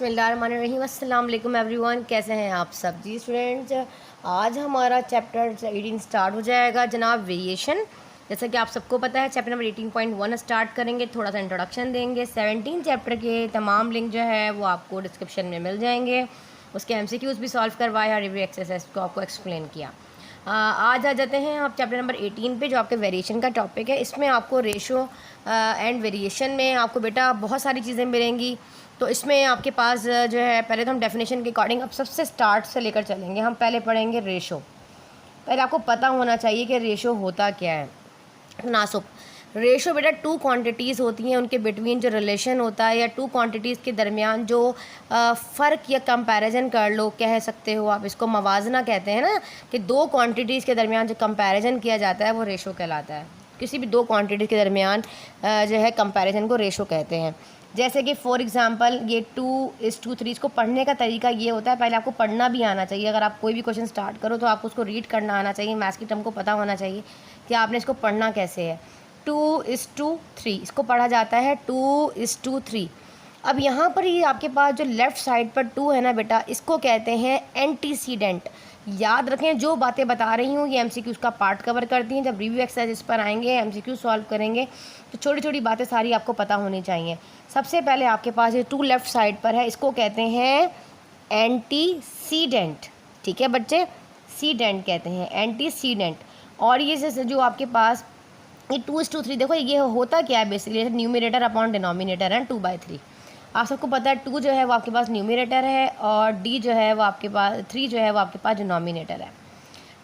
बिस्मिल्लाहिर्रहमानिर्रहीम। अस्सलाम वालेकुम एवरीवन, कैसे हैं आप सब जी स्टूडेंट्स। आज हमारा चैप्टर 18 स्टार्ट हो जाएगा जनाब, वेरिएशन। जैसा कि आप सबको पता है चैप्टर नंबर 18.1 स्टार्ट करेंगे, थोड़ा सा इंट्रोडक्शन देंगे। 17 चैप्टर के तमाम लिंक जो है वो आपको डिस्क्रिप्शन में मिल जाएंगे। उसके MCQs भी सॉल्व करवाए और रिव्यू एक्सरसाइज को आपको एक्सप्लेन किया। आज आ जाते हैं आप चैप्टर नंबर 18 पे, जो आपके वेरिएशन का टॉपिक है। इसमें आपको रेशो एंड वेरिएशन में आपको बेटा बहुत सारी चीज़ें मिलेंगी। तो इसमें आपके पास जो है, पहले तो हम डेफिनेशन के अकॉर्डिंग अब सबसे स्टार्ट से लेकर चलेंगे। हम पहले पढ़ेंगे रेशो। पहले आपको पता होना चाहिए कि रेशो होता क्या है। नासुब रेशो बेटा टू क्वांटिटीज़ होती हैं, उनके बिटवीन जो रिलेशन होता है, या टू क्वांटिटीज़ के दरमियान जो फ़र्क या कंपैरिजन कर लो, कह सकते हो आप इसको मवाजना कहते हैं ना, कि दो क्वांटिटीज़ के दरमियान जो कंपैरिजन किया जाता है वो रेशो कहलाता है। किसी भी दो क्वांटिटीज़ के दरमियान जो है कंपैरिजन को रेशो कहते हैं। जैसे कि फॉर एग्जांपल ये 2:3, इसको पढ़ने का तरीका ये होता है, पहले आपको पढ़ना भी आना चाहिए। अगर आप कोई भी क्वेश्चन स्टार्ट करो तो आपको उसको रीड करना आना चाहिए, मैथ्स की टर्म को पता होना चाहिए कि आपने इसको पढ़ना कैसे है। 2:3 इसको पढ़ा जाता है 2:3। अब यहाँ पर ये आपके पास जो लेफ़्ट साइड पर 2 है ना बेटा, इसको कहते हैं एंटीसीडेंट। याद रखें, जो बातें बता रही हूँ ये MCQ का पार्ट कवर करती हैं। जब रिव्यू एक्सरसाइज पर आएंगे, MCQ सॉल्व करेंगे, तो छोटी छोटी बातें सारी आपको पता होनी चाहिए। सबसे पहले आपके पास ये 2 लेफ़्ट साइड पर है, इसको कहते हैं एंटीसीडेंट। ठीक है बच्चे, सीडेंट कहते हैं, एंटीसीडेंट। और ये जैसे जो आपके पास ये 2:3, देखो ये होता क्या है बेसिकली, न्यूमरेटर अपॉन डिनोमिनेटर है 2/3। आप सबको पता है 2 जो है वो आपके पास न्यूमरेटर है, और D जो है वो आपके पास 3 जो है वो आपके पास डिनोमिनेटर है।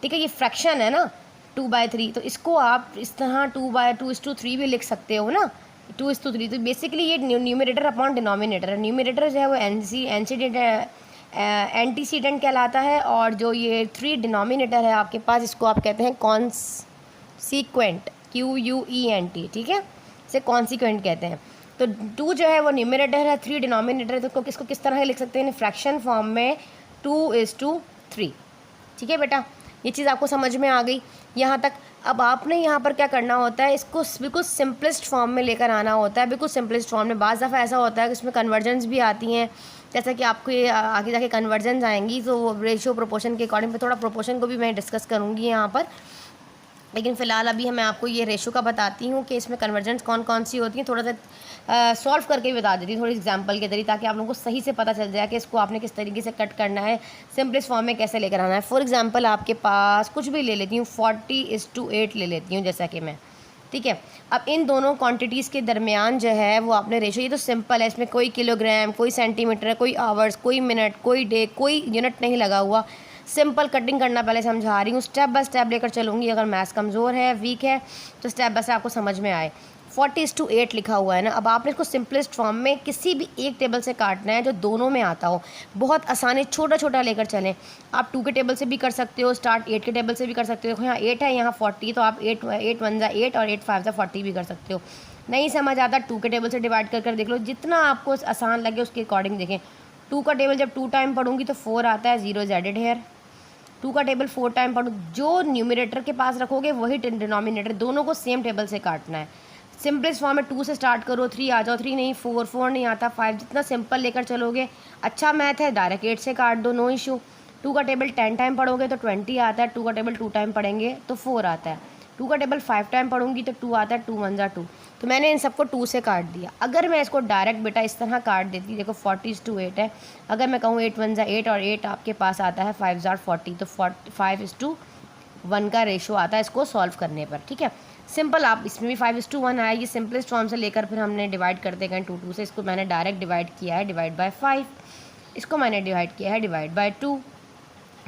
ठीक है, ये फ्रैक्शन है ना 2/3, तो इसको आप इस तरह 2/2:3 भी लिख सकते हो ना, 2:3। तो बेसिकली ये न्यूमरेटर अपॉन डिनोमिनेटर है। न्यूमरेटर जो है वो एंटीसीडेंट कहलाता है, और जो ये 3 डिनोमिनेटर है आपके पास, इसको आप कहते हैं कॉन्सिक्वेंट, QUENT। ठीक है, इसे कॉन्सिक्वेंट कहते हैं। तो 2 जो है वो न्यूमरेटर है, 3 डिनोमिनेटर है, तो इसको किस तरह लिख सकते हैं, फ्रैक्शन फॉर्म में 2:3। ठीक है बेटा, ये चीज़ आपको समझ में आ गई यहाँ तक। अब आपने यहाँ पर क्या करना होता है, इसको बिल्कुल सिंपलेस्ट फॉर्म में लेकर आना होता है। बिल्कुल सिंपलेस्ट फॉर्म में बाज़ दफ़ा ऐसा होता है कि इसमें कन्वर्जेंस भी आती हैं, जैसा कि आपको ये आगे जाके कन्वर्जेंस आएंगी, तो रेशियो प्रोपोर्शन के अकॉर्डिंग, थोड़ा प्रोपोर्शन को भी मैं डिस्कस करूँगी यहाँ पर। लेकिन फ़िलहाल अभी मैं आपको ये रेशो का बताती हूँ कि इसमें कन्वर्जेंस कौन कौन सी होती हैं। थोड़ा सा सॉल्व करके भी बता देती हूँ, थोड़ी एग्जांपल के जरिए, ताकि आप लोगों को सही से पता चल जाए कि इसको आपने किस तरीके से कट करना है, सिंपलेस्ट फॉर्म में कैसे लेकर आना है। फॉर एग्जांपल आपके पास कुछ भी ले लेती हूँ, 40:8 ले लेती हूँ जैसा कि मैं। ठीक है, अब इन दोनों क्वांटिटीज़ के दरमियान जो है वो आपने रेशो, ये तो सिंपल है, इसमें कोई किलोग्राम, कोई सेंटीमीटर, कोई आवर्स, कोई मिनट, कोई डे, कोई यूनिट नहीं लगा हुआ। सिंपल कटिंग करना पहले समझा रही हूँ, स्टेप बाय स्टेप लेकर चलूँगी। अगर मैथ्स कमज़ोर है, वीक है, तो स्टेप बाय स्टेप आपको समझ में आए। 40:8 लिखा हुआ है ना, अब आपने इसको सिंपलेस्ट फॉर्म में किसी भी एक टेबल से काटना है जो दोनों में आता हो। बहुत आसानी, छोटा छोटा लेकर चलें। आप 2 के टेबल से भी कर सकते हो, स्टार्ट 8 के टेबल से भी कर सकते हो। यहाँ 8 है, यहाँ 40, तो आप 8 1 जा 8 और 8 5 जा 40 भी कर सकते हो। नहीं समझ आता, 2 के टेबल से डिवाइड कर देख लो, जितना आपको आसान लगे उसके अकॉर्डिंग देखें। 2 का टेबल जब 2 टाइम पढ़ूंगी तो 4 आता है, 0 इज एडेड हेयर। 2 का टेबल 4 टाइम पढ़ो, जो न्यूमरेटर के पास रखोगे वही डिनोमिनेटर, दोनों को सेम टेबल से काटना है। सिंपलेस्ट फॉर्म में 2 से स्टार्ट करो, 3 आ जाओ, 3 नहीं 4 नहीं आता, 5, जितना सिंपल लेकर चलोगे। अच्छा मैथ है, डायरेक्ट 8 से काट दो, नो इशू। 2 का टेबल 10 टाइम पढ़ोगे तो 20 आता है, 2 का टेबल 2 टाइम पढ़ेंगे तो 4 आता है। 2 का टेबल 5 टाइम पढ़ूंगी तो 2 आता है, 2 1 जा 2। तो मैंने इन सबको 2 से काट दिया। अगर मैं इसको डायरेक्ट बेटा इस तरह काट देती, देखो 40:8 है, अगर मैं कहूँ 8 1 जा 8 और 8 आपके पास आता है 5 जार 40, तो 5:1 का रेशो आता है इसको सॉल्व करने पर। ठीक है, सिंपल। आप इसमें भी 5:1 आया, ये सिंपलेस्ट फॉर्म से लेकर फिर हमने डिवाइड करते गए 2 से। इसको मैंने डायरेक्ट डिवाइड किया है, डिवाइड बाय 5। इसको मैंने डिवाइड किया है, डिवाइड बाय 2।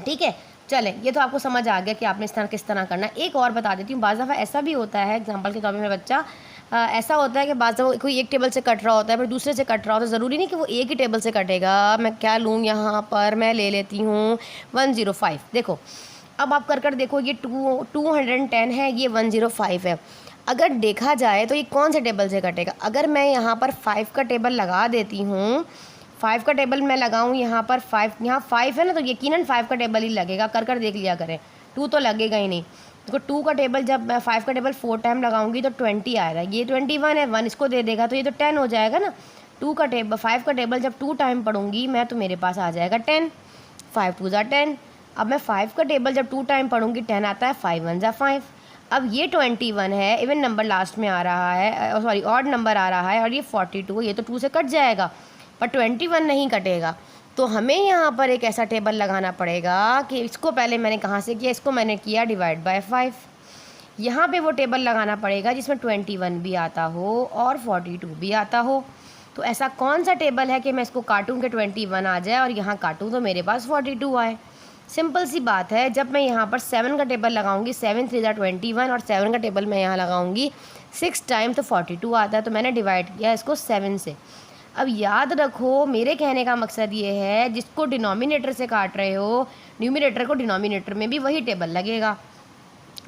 ठीक है, चलें, ये तो आपको समझ आ गया कि आपने इस तरह किस तरह करना है। एक और बता देती हूँ, बाज़ दफ़ा ऐसा भी होता है, एग्जांपल के तौर पे मेरा बच्चा ऐसा होता है कि बाज़ दफ़ा कोई एक टेबल से कट रहा होता है, फिर दूसरे से कट रहा होता है, ज़रूरी नहीं कि वो एक ही टेबल से कटेगा। मैं क्या लूँ यहाँ पर, मैं ले लेती हूँ 105। देखो, अब आप कर देखो, ये 210 है, ये 105 है। अगर देखा जाए तो ये कौन से टेबल से कटेगा। अगर मैं यहाँ पर 5 का टेबल लगा देती हूँ, 5 का टेबल मैं लगाऊँ यहाँ पर, 5 यहाँ 5 है ना, तो यकीनन 5 का टेबल ही लगेगा। कर देख लिया करें, 2 तो लगेगा ही नहीं। देखो 2 का टेबल, जब मैं 5 का टेबल 4 टाइम लगाऊंगी तो 20 आएगा, ये 21 है, 1 इसको दे देगा तो ये तो 10 हो जाएगा ना। फाइव का टेबल जब 2 टाइम पढ़ूंगी मैं तो मेरे पास आ जाएगा 10, 5 2 ज़ा 10। अब मैं 5 का टेबल जब 2 टाइम पढ़ूंगी 10 आता है, 5 1 ज़ा 5। अब ये 21 है, इवन नंबर लास्ट में आ रहा है, सॉरी ऑड नंबर आ रहा है, और ये 42, ये तो 2 से कट जाएगा पर 21 नहीं कटेगा। तो हमें यहाँ पर एक ऐसा टेबल लगाना पड़ेगा कि इसको पहले मैंने कहाँ से किया, इसको मैंने किया डिवाइड बाय 5। यहाँ पे वो टेबल लगाना पड़ेगा जिसमें 21 भी आता हो और 42 भी आता हो। तो ऐसा कौन सा टेबल है कि मैं इसको काटूँ कि 21 आ जाए और यहाँ काटूँ तो मेरे पास 42 आए। सिंपल सी बात है, जब मैं यहाँ पर 7 का टेबल लगाऊंगी, 7 3 ज़ा 21, और 7 का टेबल मैं यहाँ लगाऊंगी 6 टाइम तो 42 आता है। तो मैंने डिवाइड किया इसको 7 से। अब याद रखो, मेरे कहने का मकसद ये है, जिसको डिनोमिनेटर से काट रहे हो, न्यूमिनेटर को डिनोमिनेटर में भी वही टेबल लगेगा।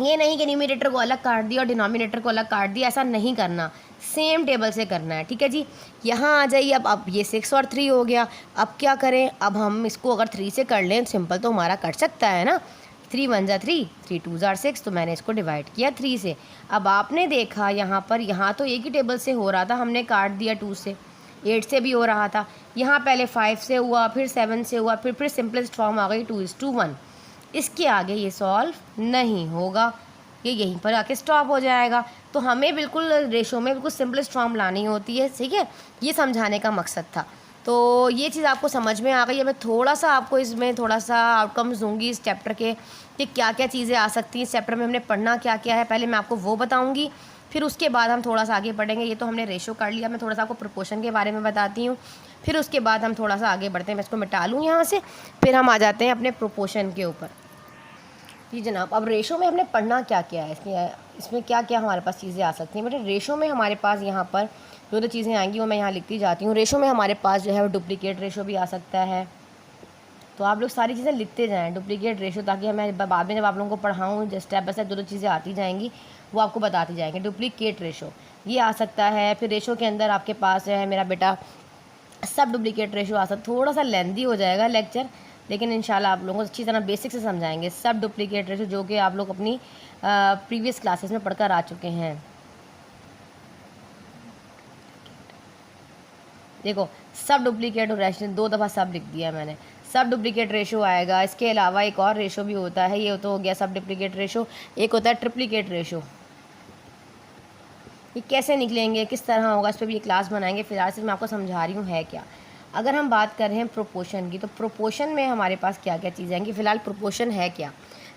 ये नहीं कि न्यूमिनेटर को अलग काट दिया और डिनोमिनेटर को अलग काट दिया, ऐसा नहीं करना, सेम टेबल से करना है। ठीक है जी, यहाँ आ जाइए। अब ये 6 और 3 हो गया। अब क्या करें, अब हम इसको अगर 3 से कर लें, सिंपल तो हमारा कट सकता है ना। 3 1 ज़ा 3, 3 2 ज़ा 6, तो मैंने इसको डिवाइड किया 3 से। अब आपने देखा यहाँ पर, यहाँ तो एक ही टेबल से हो रहा था, हमने काट दिया 2 से, 8 से भी हो रहा था। यहाँ पहले 5 से हुआ, फिर 7 से हुआ, फिर सिंपलेस्ट फॉर्म आ गई 2:1। इसके आगे ये सॉल्व नहीं होगा, ये यहीं पर आके स्टॉप हो जाएगा। तो हमें बिल्कुल रेशो में बिल्कुल सिंपलेस्ट फॉर्म लानी होती है। ठीक है, ये समझाने का मकसद था। तो ये चीज़ आपको समझ में आ गई है। मैं थोड़ा सा आपको इसमें थोड़ा सा आउटकम्स दूंगी इस चैप्टर के, कि क्या क्या चीज़ें आ सकती हैं इस चैप्टर में, हमने पढ़ना क्या क्या है, पहले मैं आपको वो बताऊँगी, फिर उसके बाद हम थोड़ा सा आगे बढ़ेंगे। ये तो हमने रेशो कर लिया, मैं थोड़ा सा आपको प्रोपोर्शन के बारे में बताती हूँ, फिर उसके बाद हम थोड़ा सा आगे बढ़ते हैं। मैं इसको मिटा लूँ यहाँ से, फिर हम आ जाते हैं अपने प्रोपोर्शन के ऊपर। जी जनाब, अब रेशो में हमने पढ़ना क्या क्या है, इसमें क्या क्या हमारे पास चीज़ें आ सकती हैं। बेटे रेशो में हमारे पास यहाँ पर जो चीज़ें आएंगी वो मैं यहाँ लिखती जाती हूँ। रेशो में हमारे पास जो है वो डुप्लीकेट रेशो भी आ सकता है। तो आप लोग सारी चीज़ें लिखते जाएँ, डुप्लीकेट रेशो, ताकि मैं बाद में जब आप लोगों को पढ़ाऊँ स्टेप बाय स्टेप जो चीज़ें आती जाएंगी वो आपको बताती जाएंगे। डुप्लीकेट रेशो ये आ सकता है। फिर रेशो के अंदर आपके पास है मेरा बेटा सब डुप्लीकेट रेशो आ सकता। थोड़ा सा लेंदी हो जाएगा लेक्चर, लेकिन इंशाल्लाह आप लोगों को अच्छी तरह बेसिक से समझाएंगे। सब डुप्लीकेट रेशो जो कि आप लोग अपनी प्रीवियस क्लासेस में पढ़कर आ चुके हैं। देखो, सब डुप्लीकेट रेशो 2 दफ़ा सब लिख दिया मैंने। सब डुप्लीकेट रेशो आएगा। इसके अलावा एक और रेशो भी होता है, ये तो हो गया सब डुप्लीकेट रेशो। एक होता है ट्रिप्लीकेट रेशो। ये कैसे निकलेंगे, किस तरह होगा, इस पर भी ये क्लास बनाएंगे। फिलहाल से मैं आपको समझा रही हूँ है क्या। अगर हम बात कर रहे हैं प्रोपोर्शन की, तो प्रोपोर्शन में हमारे पास क्या क्या चीज़ें आएंगी। फ़िलहाल प्रोपोर्शन है क्या,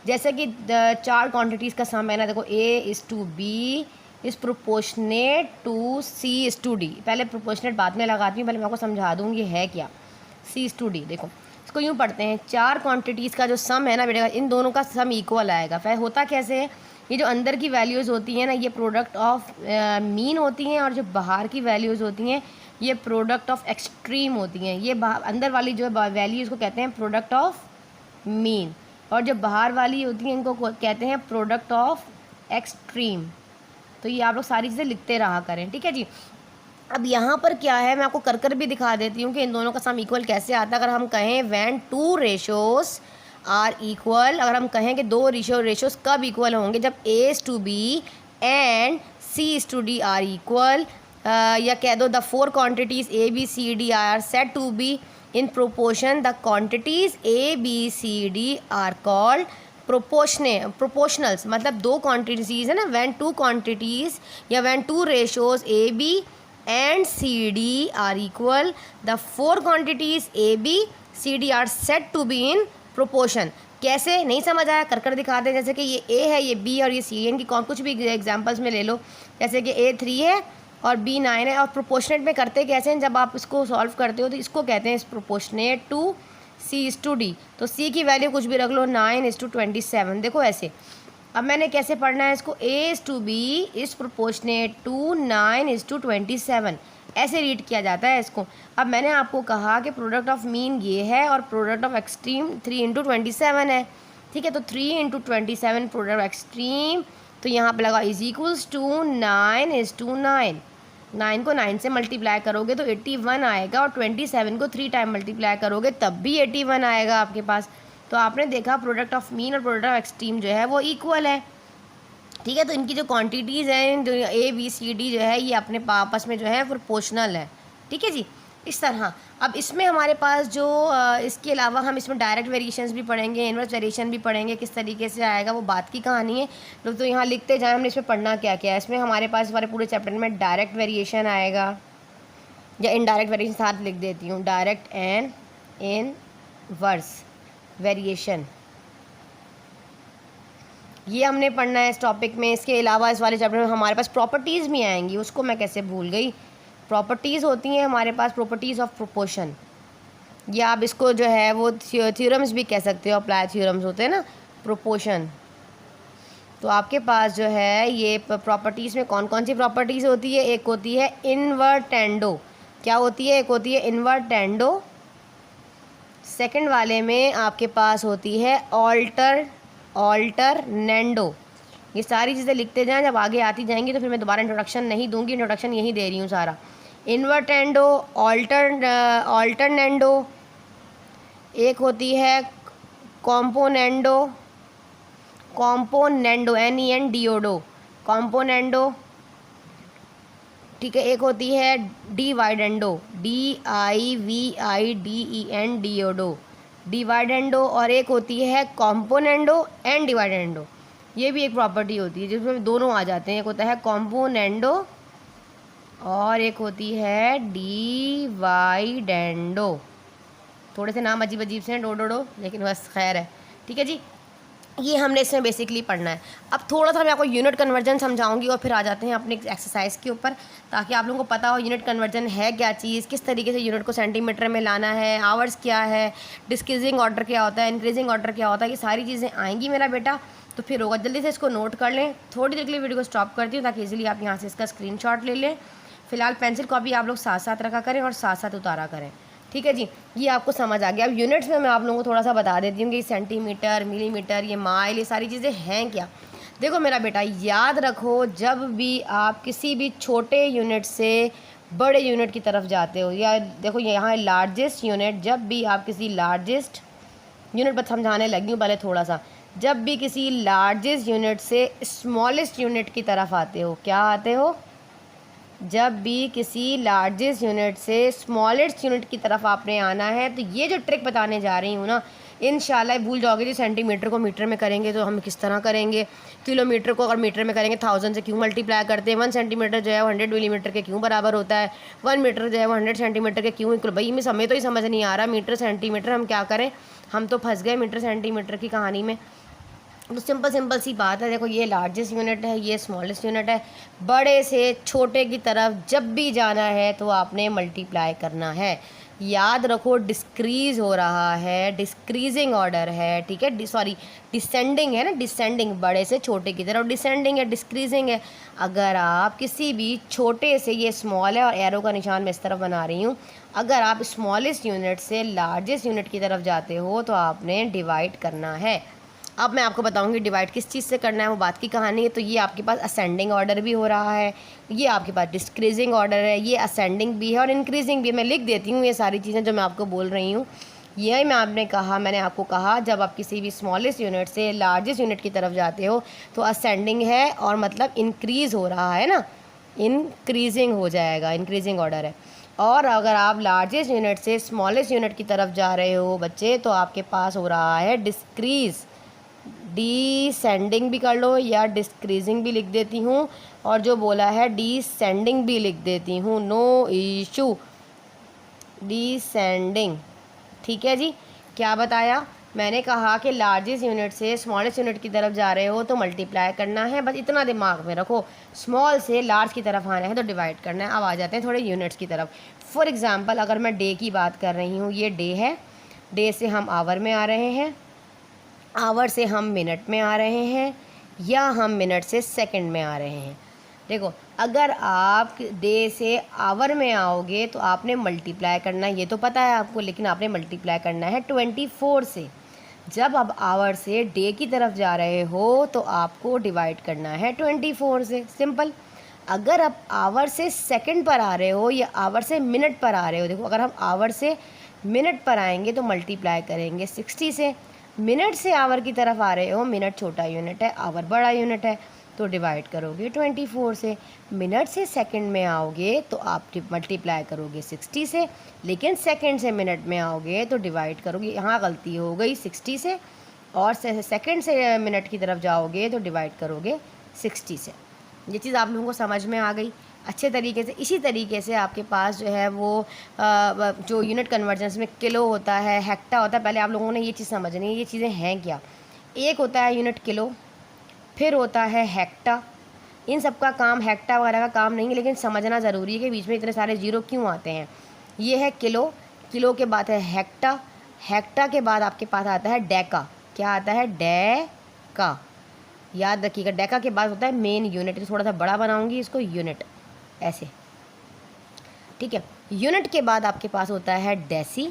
जैसे कि 4 क्वांटिटीज़ का सम है ना। देखो, A:B is proportionate to C:D। पहले प्रोपोर्शनेट बाद में लगाती हूँ, पहले मैं आपको समझा दूँगी है क्या। C:D, देखो इसको यूँ पढ़ते हैं, 4 क्वांटिटीज़ का जो सम है ना बेटा, इन दोनों का सम इक्वल आएगा। फिर होता कैसे है, ये जो अंदर की वैल्यूज़ होती हैं ना, ये प्रोडक्ट ऑफ मीन होती हैं, और जो बाहर की वैल्यूज़ होती हैं ये प्रोडक्ट ऑफ एक्सट्रीम होती हैं। ये अंदर वाली जो वैल्यूज़ को कहते हैं प्रोडक्ट ऑफ मीन, और जो बाहर वाली होती हैं इनको कहते हैं प्रोडक्ट ऑफ एक्सट्रीम। तो ये आप लोग सारी चीज़ें लिखते रहा करें, ठीक है जी। अब यहाँ पर क्या है, मैं आपको कर भी दिखा देती हूँ कि इन दोनों का सम इक्वल कैसे आता है। अगर हम कहें व्हेन 2 रेशोज़ आर इक्वल, अगर हम कहें कि 2 रेशोज़ कब इक्वल होंगे, जब A:B and C:D are equal, या कह दो the 4 quantities A, B, C, D are said to be in proportion. The quantities A, B, C, D are called proportionals. मतलब 2 क्वांटिटीज़ है ना, व्हेन 2 क्वांटिटीज़ या when 2 ratios A, B and C,D are equal, the 4 quantities A, B, C, D are said to be in proportion। कैसे, नहीं समझ आया, कर दिखाते हैं। जैसे कि ये A है, ये B और ये C है, इनकी कुछ भी एग्जांपल्स में ले लो। जैसे कि A 3 है और B 9 है, और प्रोपोर्शनेट में करते कैसे हैं, जब आप इसको सॉल्व करते हो तो इसको कहते हैं प्रोपोर्शनेट टू C:D। तो C की वैल्यू कुछ भी रख लो, 9:27। देखो ऐसे। अब मैंने कैसे पढ़ना है इसको, A:B इज़ प्रोपोर्शनेट टू 9:27, ऐसे रीड किया जाता है इसको। अब मैंने आपको कहा कि प्रोडक्ट ऑफ मीन ये है और प्रोडक्ट ऑफ एक्सट्रीम 3:27 है, ठीक है। तो 3:27 प्रोडक्ट ऑफ एक्सट्रीम, तो यहाँ पे लगा इज इक्वल्स टू 9:9। 9 को 9 से मल्टीप्लाई करोगे तो 81 आएगा, और 27 को 3 टाइम मल्टीप्लाई करोगे तब भी 81 आएगा आपके पास। तो आपने देखा प्रोडक्ट ऑफ मीन और प्रोडक्ट ऑफ एक्सट्रीम जो है वो इक्वल है, ठीक है। तो इनकी जो क्वांटिटीज़ हैं, जो A, B, C, D जो है, ये अपने आपस में जो है प्रोपोर्शनल है, ठीक है जी। इस तरह अब इसमें हमारे पास जो इसके अलावा हम इसमें डायरेक्ट वेरिएशंस भी पढ़ेंगे, इनवर्स वेरिएशन भी पढ़ेंगे, किस तरीके से आएगा वो बात की कहानी है। लोग तो यहाँ लिखते जाएं हमने इसमें पढ़ना क्या क्या है। इसमें हमारे पास हमारे पूरे चैप्टर में डायरेक्ट वेरिएशन आएगा, या इनडायरेक्ट वेरिएशन साथ लिख देती हूँ, डायरेक्ट एंड इनवर्स वेरिएशन, ये हमने पढ़ना है इस टॉपिक में। इसके अलावा इस वाले चैप्टर में हमारे पास प्रॉपर्टीज़ भी आएंगी, उसको मैं कैसे भूल गई। प्रॉपर्टीज़ होती हैं हमारे पास, प्रॉपर्टीज़ ऑफ प्रोपोर्शन, या आप इसको जो है वो थ्योरम्स भी कह सकते हो, अप्लाई थ्योरम्स होते हैं ना प्रोपोर्शन। तो आपके पास जो है ये प्रॉपर्टीज़ में कौन कौन सी प्रॉपर्टीज़ होती है, एक होती है इनवर्टेंडो, क्या होती है, एक होती है इनवर्टेंडो, सेकंड वाले में आपके पास होती है ऑल्टरनेंडो। ये सारी चीज़ें लिखते जाएं, जब आगे आती जाएंगी तो फिर मैं दोबारा इंट्रोडक्शन नहीं दूंगी, इंट्रोडक्शन यही दे रही हूँ सारा। इन्वर्टेंडो, ऑल्टरनेंडो, एक होती है कॉम्पोनेंडो, NENDO, कॉम्पोनेंडो, ठीक है। एक होती है डिवाइडेंडो, DIVIDENDO, डिवाइडेंडो, और एक होती है कॉम्पोनेंडो एंड डिवाइडेंडो। ये भी एक प्रॉपर्टी होती है जिसमें दोनों आ जाते हैं, एक होता है कॉम्पोनेंडो और एक होती है डिवाइडेंडो। थोड़े से नाम अजीब अजीब से हैं, डो, लेकिन बस खैर है, ठीक है जी। ये हमने इसमें बेसिकली पढ़ना है। अब थोड़ा सा मैं आपको यूनिट कन्वर्जन समझाऊंगी और फिर आ जाते हैं अपने एक्सरसाइज के ऊपर, ताकि आप लोगों को पता हो यूनिट कन्वर्जन है क्या चीज़, किस तरीके से यूनिट को सेंटीमीटर में लाना है, आवर्स क्या है, डिक्रीजिंग ऑर्डर क्या होता है, इंक्रीजिंग ऑर्डर क्या होता है, ये सारी चीज़ें आएंगी मेरा बेटा। तो फिर होगा, जल्दी से इसको नोट कर लें। थोड़ी देर के लिए वीडियो को स्टॉप करती हूँ ताकि इजीली आप यहाँ से इसका स्क्रीनशॉट ले लें। फिलहाल पेंसिल कॉपी आप लोग साथ साथ रखा करें और साथ साथ उतारा करें, ठीक है जी। ये आपको समझ आ गया। अब यूनिट्स में मैं आप लोगों को थोड़ा सा बता देती हूँ कि सेंटीमीटर, मिलीमीटर, ये माइल, ये सारी चीज़ें हैं क्या। देखो मेरा बेटा, याद रखो, जब भी आप किसी भी छोटे यूनिट से बड़े यूनिट की तरफ जाते हो, या देखो यहाँ लार्जेस्ट यूनिट, जब भी आप किसी लार्जेस्ट यूनिट पर समझाने लगी हूँ पहले थोड़ा सा, जब भी किसी लार्जेस्ट यूनिट से स्मॉलेस्ट यूनिट की तरफ आते हो, क्या आते हो, जब भी किसी लार्जेस्ट यूनिट से स्मॉलेस्ट यूनिट की तरफ आपने आना है, तो ये जो ट्रिक बताने जा रही हूँ ना, इंशाल्लाह भूल जाओगे जी। सेंटीमीटर को मीटर में करेंगे तो हम किस तरह करेंगे, किलोमीटर को अगर मीटर में करेंगे 1000 से क्यों मल्टीप्लाई करते हैं, 1 सेंटीमीटर जो है वो 100 मिलीमीटर के क्यों बराबर होता है, 1 मीटर जो है वो 100 सेंटीमीटर के क्यों इक्वल। भाई हमें तो ही समझ नहीं आ रहा, मीटर सेंटीमीटर हम क्या करें, हम तो फंस गए मीटर सेंटीमीटर की कहानी में। तो सिंपल सी बात है। देखो ये लार्जेस्ट यूनिट है, ये स्मॉलेस्ट यूनिट है। बड़े से छोटे की तरफ जब भी जाना है तो आपने मल्टीप्लाई करना है। याद रखो, डिस्क्रीज हो रहा है, डिस्क्रीजिंग ऑर्डर है, ठीक है, सॉरी डिसेंडिंग है ना, डिसेंडिंग, बड़े से छोटे की तरफ डिसेंडिंग है, डिस्क्रीजिंग है। अगर आप किसी भी छोटे से, ये स्मॉल है और एरो का निशान मैं इस तरफ बना रही हूँ, अगर आप स्मॉलेस्ट यूनिट से लार्जेस्ट यूनिट की तरफ जाते हो तो आपने डिवाइड करना है। अब मैं आपको बताऊंगी डिवाइड किस चीज़ से करना है, वो बात की कहानी है। तो ये आपके पास असेंडिंग ऑर्डर भी हो रहा है, ये आपके पास डिक्रीजिंग ऑर्डर है, ये असेंडिंग भी है और इंक्रीजिंग भी। मैं लिख देती हूँ ये सारी चीज़ें जो मैं आपको बोल रही हूँ। ये मैंने आपको कहा, जब आप किसी भी स्मॉलेस्ट यूनिट से लार्जेस्ट यूनिट की तरफ जाते हो तो असेंडिंग है और मतलब इंक्रीज़ हो रहा है ना, इंक्रीजिंग हो जाएगा, इंक्रीजिंग ऑर्डर है। और अगर आप लार्जेस्ट यूनिट से स्मॉलेस्ट यूनिट की तरफ जा रहे हो बच्चे, तो आपके पास हो रहा है डिस्क्रीज़, डिसेंडिंग भी कर लो या डिस्क्रीजिंग भी लिख देती हूँ, और जो बोला है डिसेंडिंग भी लिख देती हूँ, नो इशू, डिसेंडिंग, ठीक है जी। क्या बताया मैंने, कहा कि लार्जेस्ट यूनिट से स्मॉलेस्ट यूनिट की तरफ जा रहे हो तो मल्टीप्लाई करना है, बस इतना दिमाग में रखो। स्मॉल से लार्ज की तरफ आना है तो डिवाइड करना है। अब आ जाते हैं थोड़े यूनिट्स की तरफ। फॉर एग्जांपल अगर मैं डे की बात कर रही हूँ, ये डे है, डे से हम आवर में आ रहे हैं, आवर से हम मिनट में आ रहे हैं, या हम मिनट से सेकंड में आ रहे हैं। देखो अगर आप डे से आवर में आओगे तो आपने मल्टीप्लाई करना है, ये तो पता है आपको, लेकिन आपने मल्टीप्लाई करना है 24 से। जब आप आवर से डे की तरफ जा रहे हो तो आपको डिवाइड करना है 24 से, सिंपल। अगर आप आवर से सेकंड पर आ रहे हो या आवर से मिनट पर आ रहे हो, देखो अगर हम आवर से मिनट पर आएंगे तो मल्टीप्लाई करेंगे 60 से। मिनट से आवर की तरफ आ रहे हो, मिनट छोटा यूनिट है, आवर बड़ा यूनिट है, तो डिवाइड करोगे 24 से। मिनट से सेकंड में आओगे तो आप मल्टीप्लाई करोगे 60 से, लेकिन सेकंड से मिनट में आओगे तो डिवाइड करोगे, यहाँ गलती हो गई 60 से, और सेकंड से मिनट की तरफ जाओगे तो डिवाइड करोगे 60 से। ये चीज़ आप लोगों को समझ में आ गई अच्छे तरीके से। इसी तरीके से आपके पास जो है वो जो यूनिट कन्वर्जन्स में किलो होता है, हेक्टा होता है, पहले आप लोगों ने ये चीज़ समझनी है ये चीज़ें हैं क्या। एक होता है यूनिट किलो, फिर होता है हेक्टा। इन सब का काम हेक्टा वगैरह का काम नहीं है, लेकिन समझना ज़रूरी है कि बीच में इतने सारे जीरो क्यों आते हैं। ये है किलो, किलो के बाद है हेक्टा, हेक्टा के बाद आपके पास आता है डेका। क्या आता है? डेका। याद रखिएगा, डेका के बाद होता है मेन यूनिट। तो थोड़ा सा बड़ा बनाऊंगी इसको, यूनिट ऐसे, ठीक है। यूनिट के बाद आपके पास होता है डेसी,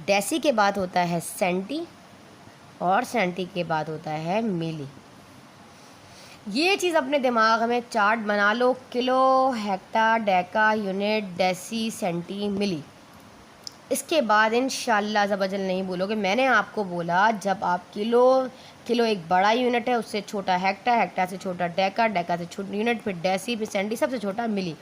डेसी के बाद होता है सेंटी, और सेंटी के बाद होता है मिली। ये चीज़ अपने दिमाग में चार्ट बना लो, kilo, hecto, deca, unit, deci, centi, milli. इसके बाद इंशाल्लाह ज़बरजल नहीं बोलोगे। मैंने आपको बोला जब आप किलो, किलो एक बड़ा यूनिट है, उससे छोटा हेक्टा, हेक्टा से छोटा डेका, डेका से छोटा यूनिट, फिर डेसी, फिर सेंटी, सबसे छोटा मिली।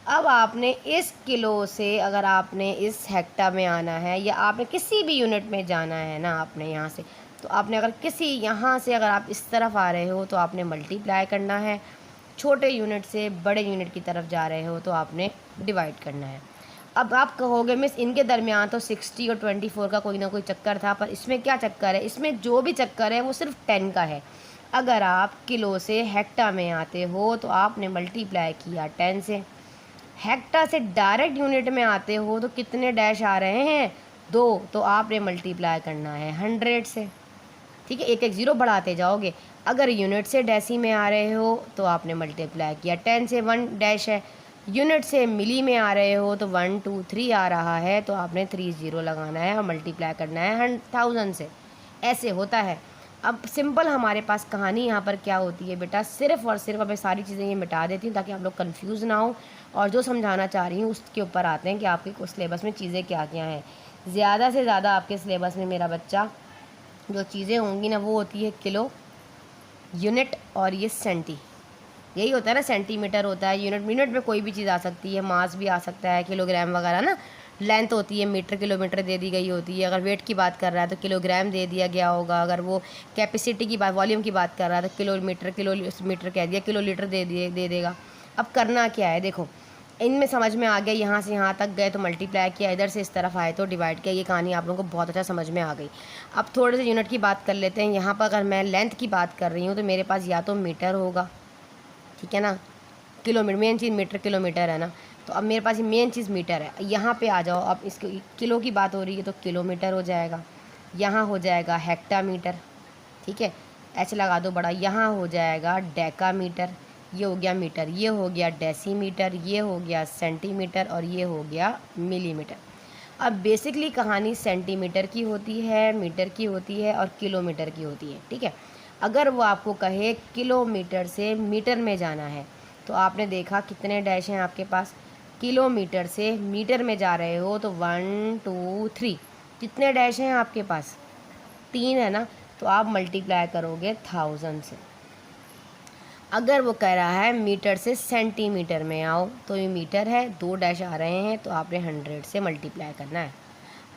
अब आपने इस किलो से अगर आपने इस हेक्टा में आना है, या आपने किसी भी यूनिट में जाना है ना, आपने यहाँ से, तो आपने अगर किसी यहाँ से अगर आप इस तरफ आ रहे हो तो आपने मल्टीप्लाई करना है, छोटे यूनिट से बड़े यूनिट की तरफ जा रहे हो तो आपने डिवाइड करना है। अब आप कहोगे मिस इनके दरमियान तो 60 और 24 का कोई ना कोई चक्कर था, पर इसमें क्या चक्कर है? इसमें जो भी चक्कर है वो सिर्फ 10 का है। अगर आप किलो से हेक्टा में आते हो तो आपने मल्टीप्लाई किया 10 से। हेक्टा से डायरेक्ट यूनिट में आते हो तो कितने डैश आ रहे हैं? 2, तो आपने मल्टीप्लाई करना है 100 से, ठीक है। एक एक ज़ीरो बढ़ाते जाओगे। अगर यूनिट से डेसी में आ रहे हो तो आपने मल्टीप्लाई किया 10 से, 1 डैश है। यूनिट से मिली में आ रहे हो तो 1 2 3 आ रहा है, तो आपने 3 ज़ीरो लगाना है और मल्टीप्लाई करना है 1000 से। ऐसे होता है। अब सिंपल हमारे पास कहानी यहाँ पर क्या होती है बेटा, सिर्फ़ और सिर्फ, अब मैं सारी चीज़ें ये मिटा देती हूँ ताकि आप लोग कंफ्यूज ना हो, और जो समझाना चाह रही हूँ उसके ऊपर आते हैं कि आपके सिलेबस में चीज़ें क्या क्या हैं। ज़्यादा से ज़्यादा आपके सिलेबस में मेरा बच्चा जो चीज़ें होंगी ना वो होती है किलो, यूनिट और ये सेंटी। यही होता है ना, सेंटीमीटर होता है, यूनिट, यूनिट में कोई भी चीज़ आ सकती है, मास भी आ सकता है, किलोग्राम वगैरह ना। लेंथ होती है मीटर किलोमीटर दे दी गई होती है। अगर वेट की बात कर रहा है तो किलोग्राम दे दिया गया होगा। अगर वो कैपेसिटी की बात, वॉल्यूम की बात कर रहा है तो किलोमीटर, किलोमीटर कह दिया, किलो लीटर दे देगा। अब करना क्या है, देखो इनमें समझ में आ गया, यहाँ से यहाँ तक गए तो मल्टीप्लाई किया, इधर से इस तरफ आए तो डिवाइड किया। ये कहानी आप लोगों को बहुत अच्छा समझ में आ गई। अब थोड़े से यूनिट की बात कर लेते हैं। यहाँ पर अगर मैं लेंथ की बात कर रही हूँ तो मेरे पास या तो मीटर होगा, ठीक है ना, किलोमीटर, मेन चीज़ मीटर किलोमीटर है ना, तो अब मेरे पास ये मेन चीज़ मीटर है। यहाँ पे आ जाओ, अब इसको किलो की बात हो रही है तो किलोमीटर हो जाएगा, यहाँ हो जाएगा हेक्टामीटर, ठीक है, ऐसे लगा दो बड़ा, यहाँ हो जाएगा डेकामीटर, ये हो गया मीटर, ये हो गया डेसीमीटर, ये हो गया सेंटीमीटर, और ये हो गया मिलीमीटर। अब बेसिकली कहानी सेंटीमीटर की होती है, मीटर की होती है और किलोमीटर की होती है, ठीक है। अगर वो आपको कहे किलोमीटर से मीटर में जाना है तो आपने देखा कितने डैश हैं आपके पास, किलोमीटर से मीटर में जा रहे हो तो 1 2 3, कितने डैश हैं आपके पास? 3 है ना, तो आप मल्टीप्लाई करोगे 1000 से। अगर वो कह रहा है मीटर से सेंटीमीटर में आओ तो ये मीटर है, 2 डैश आ रहे हैं तो आपने 100 से मल्टीप्लाई करना है।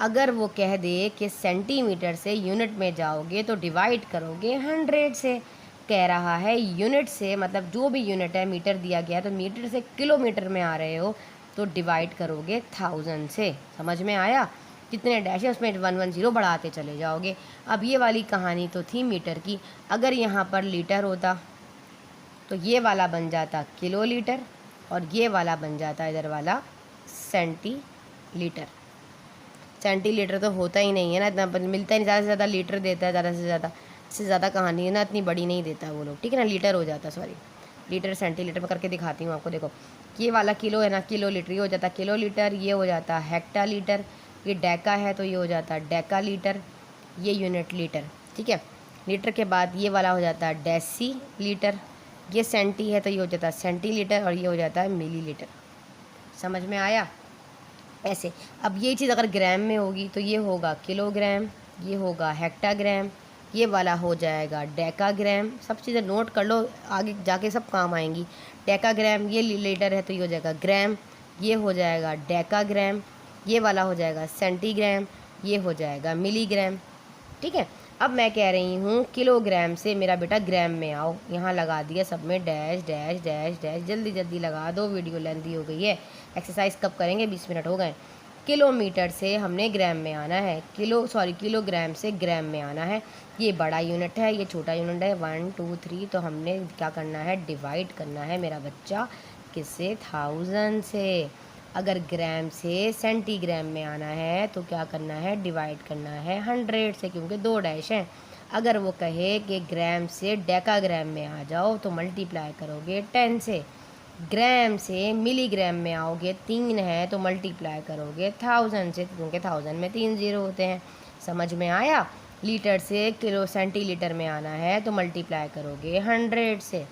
अगर वो कह दे कि सेंटीमीटर से यूनिट में जाओगे तो डिवाइड करोगे 100 से। कह रहा है यूनिट से, मतलब जो भी यूनिट है, मीटर दिया गया तो मीटर से किलोमीटर में आ रहे हो तो डिवाइड करोगे 1000 से। समझ में आया? कितने डैश है उसमें 110 बढ़ाते चले जाओगे। अब ये वाली कहानी तो थी मीटर की। अगर यहाँ पर लीटर होता तो ये वाला बन जाता किलो लीटर, और ये वाला बन जाता इधर वाला सेंटीलीटर। सेंटीलीटर तो होता ही नहीं है ना, इतना मिलता ही नहीं, ज़्यादा से ज़्यादा लीटर देता है, ज़्यादा से ज़्यादा, इससे ज़्यादा कहानी है ना, इतनी बड़ी नहीं देता वो लोग, ठीक है ना। लीटर हो जाता, सॉरी, लीटर सेंटीलीटर में करके दिखाती हूँ आपको। देखो ये वाला किलो है ना, किलो लीटर, ये हो जाता किलो लीटर, ये हो जाता हेक्टा लीटर, ये डेका है तो ये हो जाता डेका लीटर, ये यूनिट लीटर, ठीक है। लीटर के बाद ये वाला हो जाता है डेसी लीटर, ये सेंटी है तो ये हो जाता है सेंटीलीटर, और ये हो जाता है मिलीलीटर। समझ में आया? ऐसे। अब ये चीज़ अगर ग्राम में होगी तो ये होगा किलोग्राम, ये होगा हेक्टाग्राम, ये वाला हो जाएगा डेकाग्राम। सब चीज़ें नोट कर लो, आगे जाके सब काम आएंगी। डेकाग्राम ये लीटर है तो ये हो जाएगा ग्राम, ये हो जाएगा डेकाग्राम, ये वाला हो जाएगा सेंटीग्राम, ये हो जाएगा मिलीग्राम। ठीक है, अब मैं कह रही हूँ किलोग्राम से मेरा बेटा ग्राम में आओ। यहाँ लगा दिया सब में डैश डैश डैश डैश, जल्दी जल्दी लगा दो, वीडियो लेंथी हो गई है। एक्सरसाइज कब करेंगे, 20 मिनट हो गए। किलोमीटर से हमने ग्राम में आना है, किलोग्राम से ग्राम में आना है। ये बड़ा यूनिट है, ये छोटा यूनिट है, 1 2 3। तो हमने क्या करना है, डिवाइड करना है मेरा बच्चा, किससे, 1000 से। अगर ग्राम से सेंटीग्राम में आना है तो क्या करना है, डिवाइड करना है 100 से, क्योंकि 2 डैश हैं। अगर वो कहे कि ग्राम से डेकाग्राम में आ जाओ तो मल्टीप्लाई करोगे 10 से। ग्राम से मिलीग्राम में आओगे, 3 है तो मल्टीप्लाई करोगे 1000 से, क्योंकि 1000 में 3 0 होते हैं। समझ में आया। लीटर से किलो सेंटीलीटर में आना है तो मल्टीप्लाई करोगे 100 से,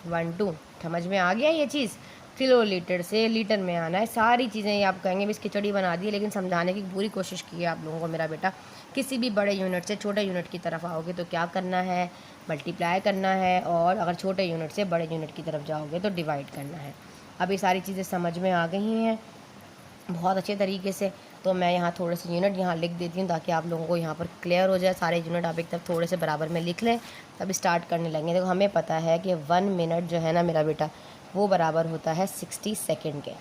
1 2। समझ में आ गया ये चीज़। किलो लीटर से लीटर में आना है। सारी चीज़ें ये आप कहेंगे बस खिचड़ी बना दी है, लेकिन समझाने की पूरी कोशिश की है आप लोगों को मेरा बेटा। किसी भी बड़े यूनिट से छोटे यूनिट की तरफ आओगे तो क्या करना है, मल्टीप्लाई करना है, और अगर छोटे यूनिट से बड़े यूनिट की तरफ जाओगे तो डिवाइड करना है। अब ये सारी चीज़ें समझ में आ गई हैं बहुत अच्छे तरीके से। तो मैं यहाँ थोड़े से यूनिट यहाँ लिख देती हूँ ताकि आप लोगों को यहाँ पर क्लियर हो जाए। सारे यूनिट आप एक तरफ थोड़े से बराबर में लिख लें, तब स्टार्ट करने लगेंगे। देखो हमें पता है कि 1 मिनट जो है ना मेरा बेटा, वो बराबर होता है 60 सेकेंड के।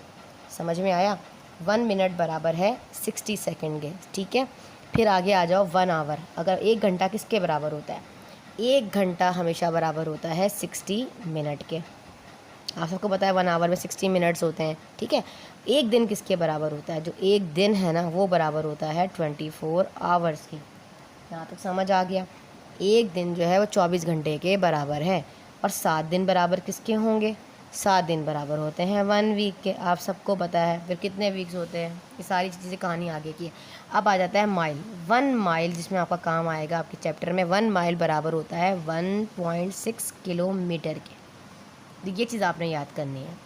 समझ में आया। 1 मिनट बराबर है 60 सेकेंड के। ठीक है, फिर आगे आ जाओ 1 आवर। अगर 1 घंटा किसके बराबर होता है, 1 घंटा हमेशा बराबर होता है 60 मिनट के। आप सबको पता है 1 आवर में 60 मिनट्स होते हैं। ठीक है, एक दिन किसके बराबर होता है, जो एक दिन है ना वो बराबर होता है 24 आवर्स की। यहाँ तक समझ आ गया। एक दिन जो है वो 24 घंटे के बराबर है। और 7 दिन बराबर किसके होंगे, 7 दिन बराबर होते हैं 1 वीक के। आप सबको पता है। फिर कितने वीक्स होते हैं, ये सारी चीज़ें कहानी आगे की है। अब आ जाता है माइल। 1 माइल जिसमें आपका काम आएगा आपके चैप्टर में, 1 माइल बराबर होता है 1.6 किलोमीटर के। ये चीज़ आपने याद करनी है।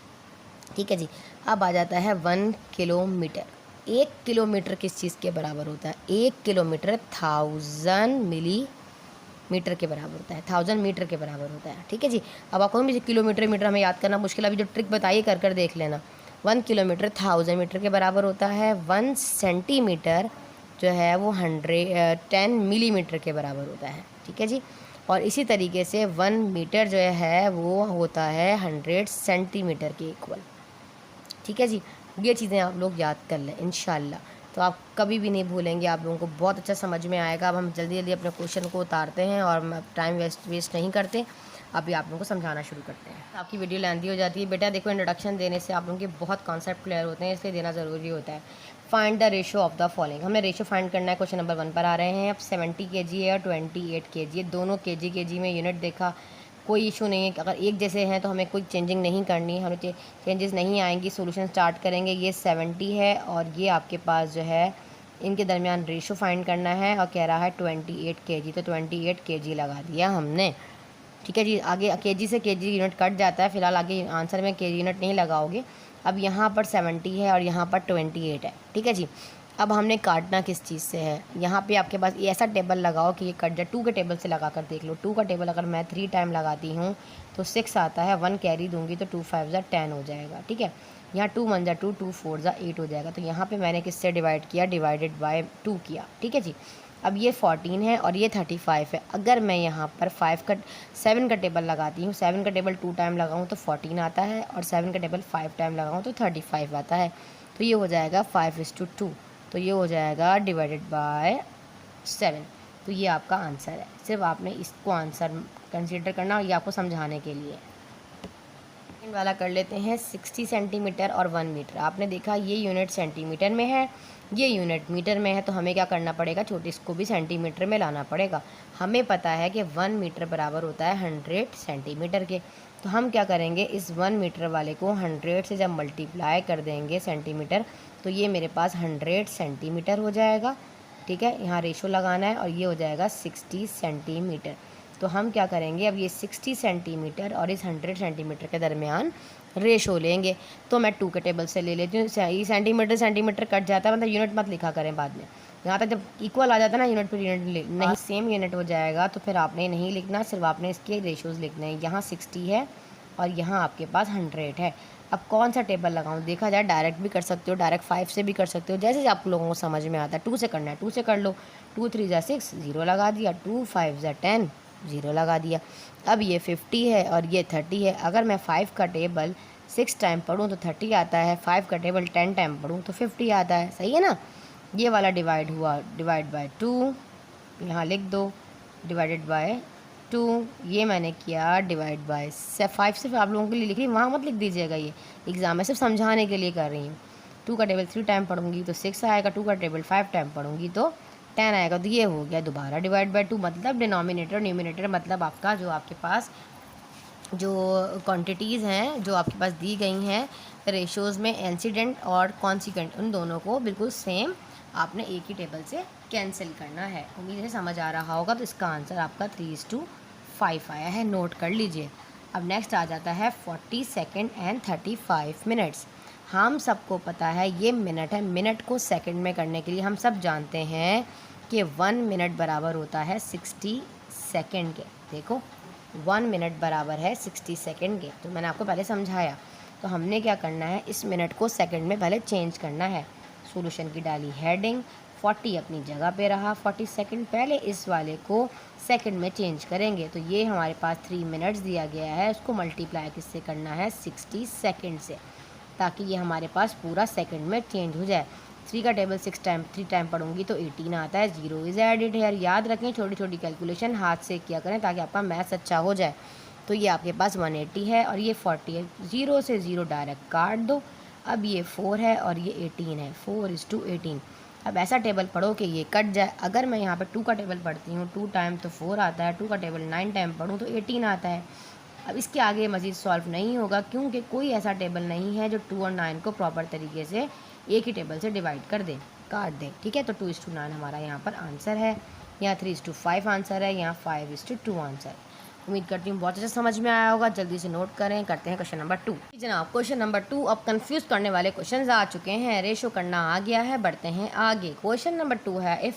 ठीक है जी। अब आ जाता है 1 किलोमीटर। 1 किलोमीटर किस चीज़ के बराबर होता है, 1 किलोमीटर 1000 मिलीमीटर के बराबर होता है, 1000 मीटर के बराबर होता है। ठीक है जी। अब आपको भी किलोमीटर मीटर हमें याद करना मुश्किल, अभी जो ट्रिक बताइए कर कर देख लेना। 1 किलोमीटर 1000 मीटर के बराबर होता है। 1 सेंटीमीटर जो है वो 10 मिलीमीटर के बराबर होता है। ठीक है जी। और इसी तरीके से 1 मीटर जो है वो होता है 100 सेंटीमीटर के इक्वल। ठीक है जी। ये चीज़ें आप लोग याद कर लें इंशाल्लाह, तो आप कभी भी नहीं भूलेंगे, आप लोगों को बहुत अच्छा समझ में आएगा। अब हम जल्दी जल्दी अपने क्वेश्चन को उतारते हैं और टाइम वेस्ट नहीं करते। अभी आप लोगों को समझाना शुरू करते हैं। आपकी वीडियो लेंथी हो जाती है बेटा। देखो इंट्रोडक्शन देने से आप लोगों के बहुत कॉन्सेप्ट क्लियर होते हैं, इसलिए देना ज़रूरी होता है। Find the ratio of the following. हमें रेशो फाइंड करना है। क्वेश्चन नंबर 1 पर आ रहे हैं। अब 70 kg है और 28 kg है। दोनों kg में यूनिट देखा, कोई इशू नहीं है। अगर एक जैसे हैं तो हमें कोई चेंजिंग नहीं करनी है, हमें चेंजेस नहीं आएंगी। सॉल्यूशन स्टार्ट करेंगे। ये 70 है और ये आपके पास जो है इनके दरमियान रेशो फाइंड करना है और कह रहा है 28 kg। तो 28 kg लगा दिया हमने। ठीक है जी। आगे kg से kg यूनिट कट जाता है, फिलहाल आगे आंसर में kg यूनिट नहीं लगाओगे। अब यहाँ पर 70 है और यहाँ पर 28 है। ठीक है जी। अब हमने काटना किस चीज़ से है, यहाँ पे आपके पास ऐसा टेबल लगाओ कि ये कट जाए। 2 के टेबल से लगा कर देख लो। 2 का टेबल अगर मैं 3 टाइम लगाती हूँ तो 6 आता है। 1 कैरी दूंगी तो 2 5 ज़ा 10 हो जाएगा। ठीक है। यहाँ 2 1 ज़ा 2, 2 4 ज़ा 8 हो जाएगा। तो यहाँ पे मैंने किससे डिवाइड किया, डिवाइडेड बाय 2 किया। ठीक है जी। अब ये 14 है और ये 35 है। अगर मैं यहाँ पर 7 का टेबल लगाती हूँ, 7 का टेबल 2 टाइम लगाऊँ तो 14 आता है और 7 का टेबल 5 टाइम लगाऊँ तो 35 आता है। तो ये हो जाएगा 5:2। तो ये हो जाएगा डिवाइडेड बाय 7। तो ये आपका आंसर है। सिर्फ आपने इसको आंसर कंसीडर करना, और ये आपको समझाने के लिए। सेकंड वाला कर लेते हैं। 60 सेंटीमीटर और 1 मीटर। आपने देखा ये यूनिट सेंटीमीटर में है, ये यूनिट मीटर में है, तो हमें क्या करना पड़ेगा, छोटे इसको भी सेंटीमीटर में लाना पड़ेगा। हमें पता है कि 1 मीटर बराबर होता है 100 सेंटीमीटर के। तो हम क्या करेंगे, इस 1 मीटर वाले को 100 से जब मल्टीप्लाई कर देंगे सेंटीमीटर, तो ये मेरे पास 100 सेंटीमीटर हो जाएगा। ठीक है, यहाँ रेशो लगाना है और ये हो जाएगा 60 सेंटीमीटर। तो हम क्या करेंगे, अब ये 60 सेंटीमीटर और इस 100 सेंटीमीटर के दरमियान रेशो लेंगे। तो मैं 2 के टेबल से ले लेती हूँ। ये सेंटीमीटर सेंटीमीटर कट जाता है, मतलब यूनिट मत लिखा करें बाद में। यहाँ तक जब इक्वल आ जाता है ना, यूनिट पर यूनिट नहीं सेम यूनिट हो जाएगा, तो फिर आपने नहीं लिखना, सिर्फ आपने इसके रेशोज़ लिखने हैं। यहाँ 60 है और यहाँ आपके पास 100 है। अब कौन सा टेबल लगाऊं, देखा जाए डायरेक्ट भी कर सकते हो, डायरेक्ट 5 से भी कर सकते हो, जैसे आप लोगों को समझ में आता है। 2 से करना है 2 से कर लो। 2 3 ज़ा 6, 0 लगा दिया। 2 5 ज़ा 10, 0 लगा दिया। अब ये 50 है और ये 30 है। अगर मैं 5 का टेबल 6 टाइम पढ़ूँ तो 30 आता है, 5 का टेबल 10 टाइम पढ़ूँ तो 50 आता है। सही है ना। ये वाला डिवाइड हुआ, डिवाइड बाय 2 यहाँ लिख दो, डिवाइडेड बाय 2 ये मैंने किया, डिवाइड बाय 5 सिर्फ आप लोगों के लिए लिख रही, वहाँ मत लिख दीजिएगा, ये एग्ज़ाम में सिर्फ समझाने के लिए कर रही हूँ। 2 का टेबल 3 टाइम पढ़ूंगी तो 6 आएगा, 2 का टेबल 5 टाइम पढ़ूंगी तो 10 आएगा। तो ये हो गया दोबारा डिवाइड बाय 2, मतलब डिनोमिनेटर न्यूमिनेटर, मतलब आपका जो आपके पास जो क्वांटिटीज़ हैं जो आपके पास दी गई हैं रेशोज़ में, इंसिडेंट और कॉन्सिक्वेंट, उन दोनों को बिल्कुल सेम आपने एक ही टेबल से कैंसिल करना है। उम्मीद है समझ आ रहा होगा। तो इसका आंसर आपका 3:5 आया है, नोट कर लीजिए। अब नेक्स्ट आ जाता है 40 सेकेंड एंड 35 मिनट्स। हम सबको पता है ये मिनट है, मिनट को सेकंड में करने के लिए हम सब जानते हैं कि 1 मिनट बराबर होता है 60 सेकंड के। देखो 1 मिनट बराबर है 60 सेकंड के, तो मैंने आपको पहले समझाया। तो हमने क्या करना है, इस मिनट को सेकंड में पहले चेंज करना है। सॉल्यूशन की डाली हेडिंग, 40 अपनी जगह पे रहा, 40 सेकंड, पहले इस वाले को सेकंड में चेंज करेंगे। तो ये हमारे पास 3 मिनट्स दिया गया है, उसको मल्टीप्लाई किससे करना है, 60 सेकंड से, ताकि ये हमारे पास पूरा सेकंड में चेंज हो जाए। 3 का टेबल 3 टाइम पढ़ूंगी तो 18 आता है, 0 इज़ एडिड है। याद रखें छोटी छोटी कैलकुलेशन हाथ से किया करें ताकि आपका मैथ्स अच्छा हो जाए। तो ये आपके पास 180 है और ये 40 है, 0 से 0 डायरेक्ट काट दो। अब ये 4 है और ये 18 है, 4:18। अब ऐसा टेबल पढ़ो कि ये कट जाए। अगर मैं यहाँ पे 2 का टेबल पढ़ती हूँ, 2 टाइम तो 4 आता है, 2 का टेबल 9 टाइम पढ़ूँ तो 18 आता है। अब इसके आगे मज़ीद सॉल्व नहीं होगा, क्योंकि कोई ऐसा टेबल नहीं है जो 2 और 9 को प्रॉपर तरीके से एक ही टेबल से डिवाइड कर दे, काट दे। ठीक है, तो 2:9 हमारा यहाँ पर आंसर है, यहाँ 3:5 आंसर है, यहाँ 5:2 आंसर। उम्मीद करती हूँ बहुत अच्छा समझ में आया होगा। जल्दी से नोट करें, करते हैं क्वेश्चन नंबर 2। जनाब क्वेश्चन नंबर 2, अब कंफ्यूज करने वाले क्वेश्चंस आ चुके हैं, रेशो करना आ गया है, बढ़ते हैं आगे। क्वेश्चन नंबर 2 है, एक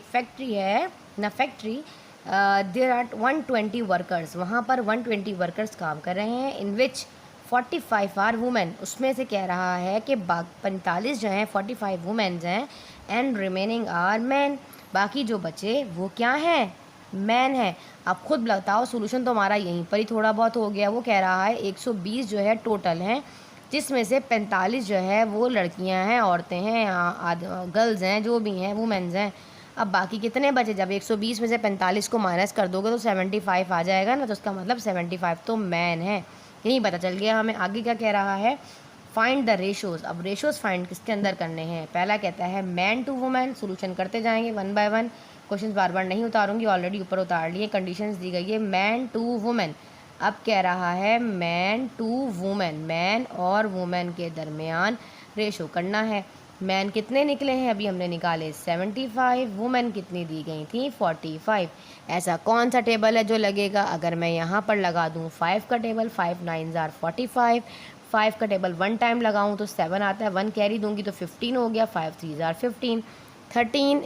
फैक्ट्री है ना, फैक्ट्री देयर आर 120 वर्कर्स, वहाँ पर 120 वर्कर्स काम कर रहे हैं, इन विच 45 आर वुमेन। उसमें से कह रहा है कि 45 जो हैं 45 वुमेन्स हैं, एंड रिमेनिंग आर मैन, बाकी जो बचे वो क्या हैं, मैन है। आप खुद बताओ, सोल्यूशन तो हमारा यहीं पर ही थोड़ा बहुत हो गया। वो कह रहा है 120 जो है टोटल हैं, जिसमें से 45 जो है वो लड़कियां हैं, औरतें हैं, गर्ल्स हैं, जो भी हैं वुमेन्स हैं। अब बाकी कितने बचे, जब 120 में से 45 को माइनस कर दोगे तो 75 आ जाएगा ना, तो उसका मतलब 75 तो मैन है। यही पता चल गया हमें। आगे क्या कह रहा है, फाइंड द रेशोज़। अब रेशोज़ फाइंड किसके अंदर करने हैं, पहला कहता है मैन टू वुमेन। सोल्यूशन करते जाएंगे 1 बाय 1, क्वेश्चन बार बार नहीं उतारूंगी, ऑलरेडी ऊपर उतार लिए। कंडीशंस दी गई है मैन टू वुमेन। अब कह रहा है मैन टू वुमेन, मैन और वुमेन के दरमियान रेशो करना है। मैन कितने निकले हैं, अभी हमने निकाले 75, वुमेन कितनी दी गई थी 45। ऐसा कौन सा टेबल है जो लगेगा, अगर मैं यहाँ पर लगा दूँ 5 का टेबल, 5 9 ज़ार 45, 5 का टेबल 1 टाइम लगाऊँ तो 7 आता है, 1 कैरी दूंगी तो 15 हो गया, 5 3 ज़ार 15, 13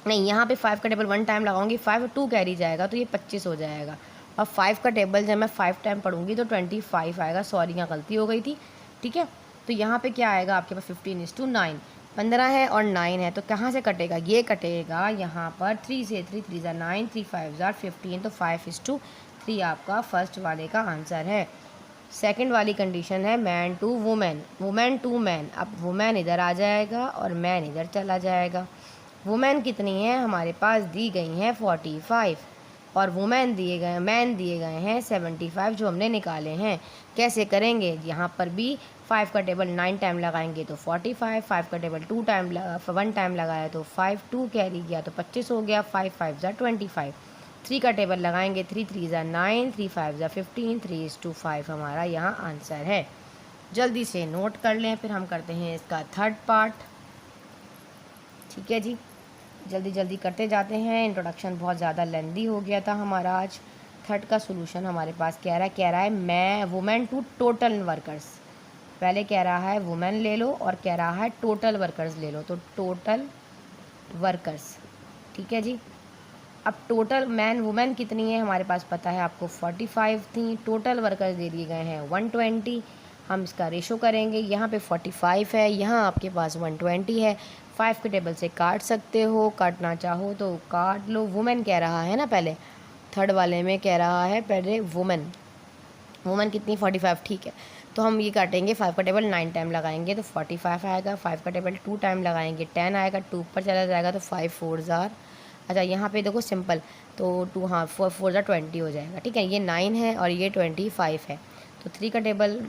नहीं, यहाँ पे 5 का टेबल 1 टाइम लगाऊंगी, 5 2 कैरी जाएगा तो ये 25 हो जाएगा। और 5 का टेबल जब मैं 5 टाइम पढ़ूंगी तो 25 आएगा, सॉरी यहाँ गलती हो गई थी। ठीक है, तो यहाँ पे क्या आएगा आपके पास 15:9, 15 है और 9 है, तो कहाँ से कटेगा, ये कटेगा यहाँ पर 3 से, 3 3 ज़ार 9, 3 5 ज़ार 15, तो 5:3 आपका फर्स्ट वाले का आंसर है। सेकंड वाली कंडीशन है man to women, women to man. अब वुमेन इधर आ जाएगा और मैन इधर चला जाएगा। वुमेन कितनी है, हमारे पास दी गई हैं 45 और वुमेन दिए गए, मैन दिए गए हैं 75 जो हमने निकाले हैं। कैसे करेंगे, यहाँ पर भी 5 का टेबल 9 टाइम लगाएंगे तो 45, 5 का टेबल 1 टाइम लगाया तो 5, 2 कैरी गया तो 25 हो गया, 5 5 ज़ार 25। 3 का टेबल लगाएंगे, 3 3 ज़ार 9, 3 5 ज़ार 15, 3:5 हमारा यहाँ आंसर है। जल्दी से नोट कर लें, फिर हम करते हैं इसका थर्ड पार्ट। ठीक है जी, जल्दी जल्दी करते जाते हैं, इंट्रोडक्शन बहुत ज़्यादा लेंदी हो गया था हमारा आज। थर्ड का सोल्यूशन हमारे पास कह रहा है मैं वुमेन टू टोटल वर्कर्स। पहले कह रहा है वुमेन ले लो और कह रहा है टोटल वर्कर्स ले लो, तो टोटल वर्कर्स, ठीक है जी। अब टोटल मैन वुमेन कितनी है हमारे पास पता है आपको 45 थी, टोटल वर्कर्स दे दिए गए हैं 120। हम इसका रेशो करेंगे, यहाँ पे 45 है, यहाँ आपके पास 120 है। 5 के टेबल से काट सकते हो, काटना चाहो तो काट लो। वुमेन कह रहा है ना, पहले थर्ड वाले में कह रहा है पहले वुमेन कितनी 45, ठीक है। तो हम ये काटेंगे, 5 का टेबल 9 टाइम लगाएंगे तो 45 आएगा। 5 का टेबल 2 टाइम लगाएंगे 10 आएगा, 2 ऊपर चला जाएगा तो 5 4 ज़ार। अच्छा यहाँ पे देखो सिंपल, तो 2 हाँ 4 4 ज़ार 20 हो जाएगा, ठीक है। ये 9 है और ये 25 है, तो 3 का टेबल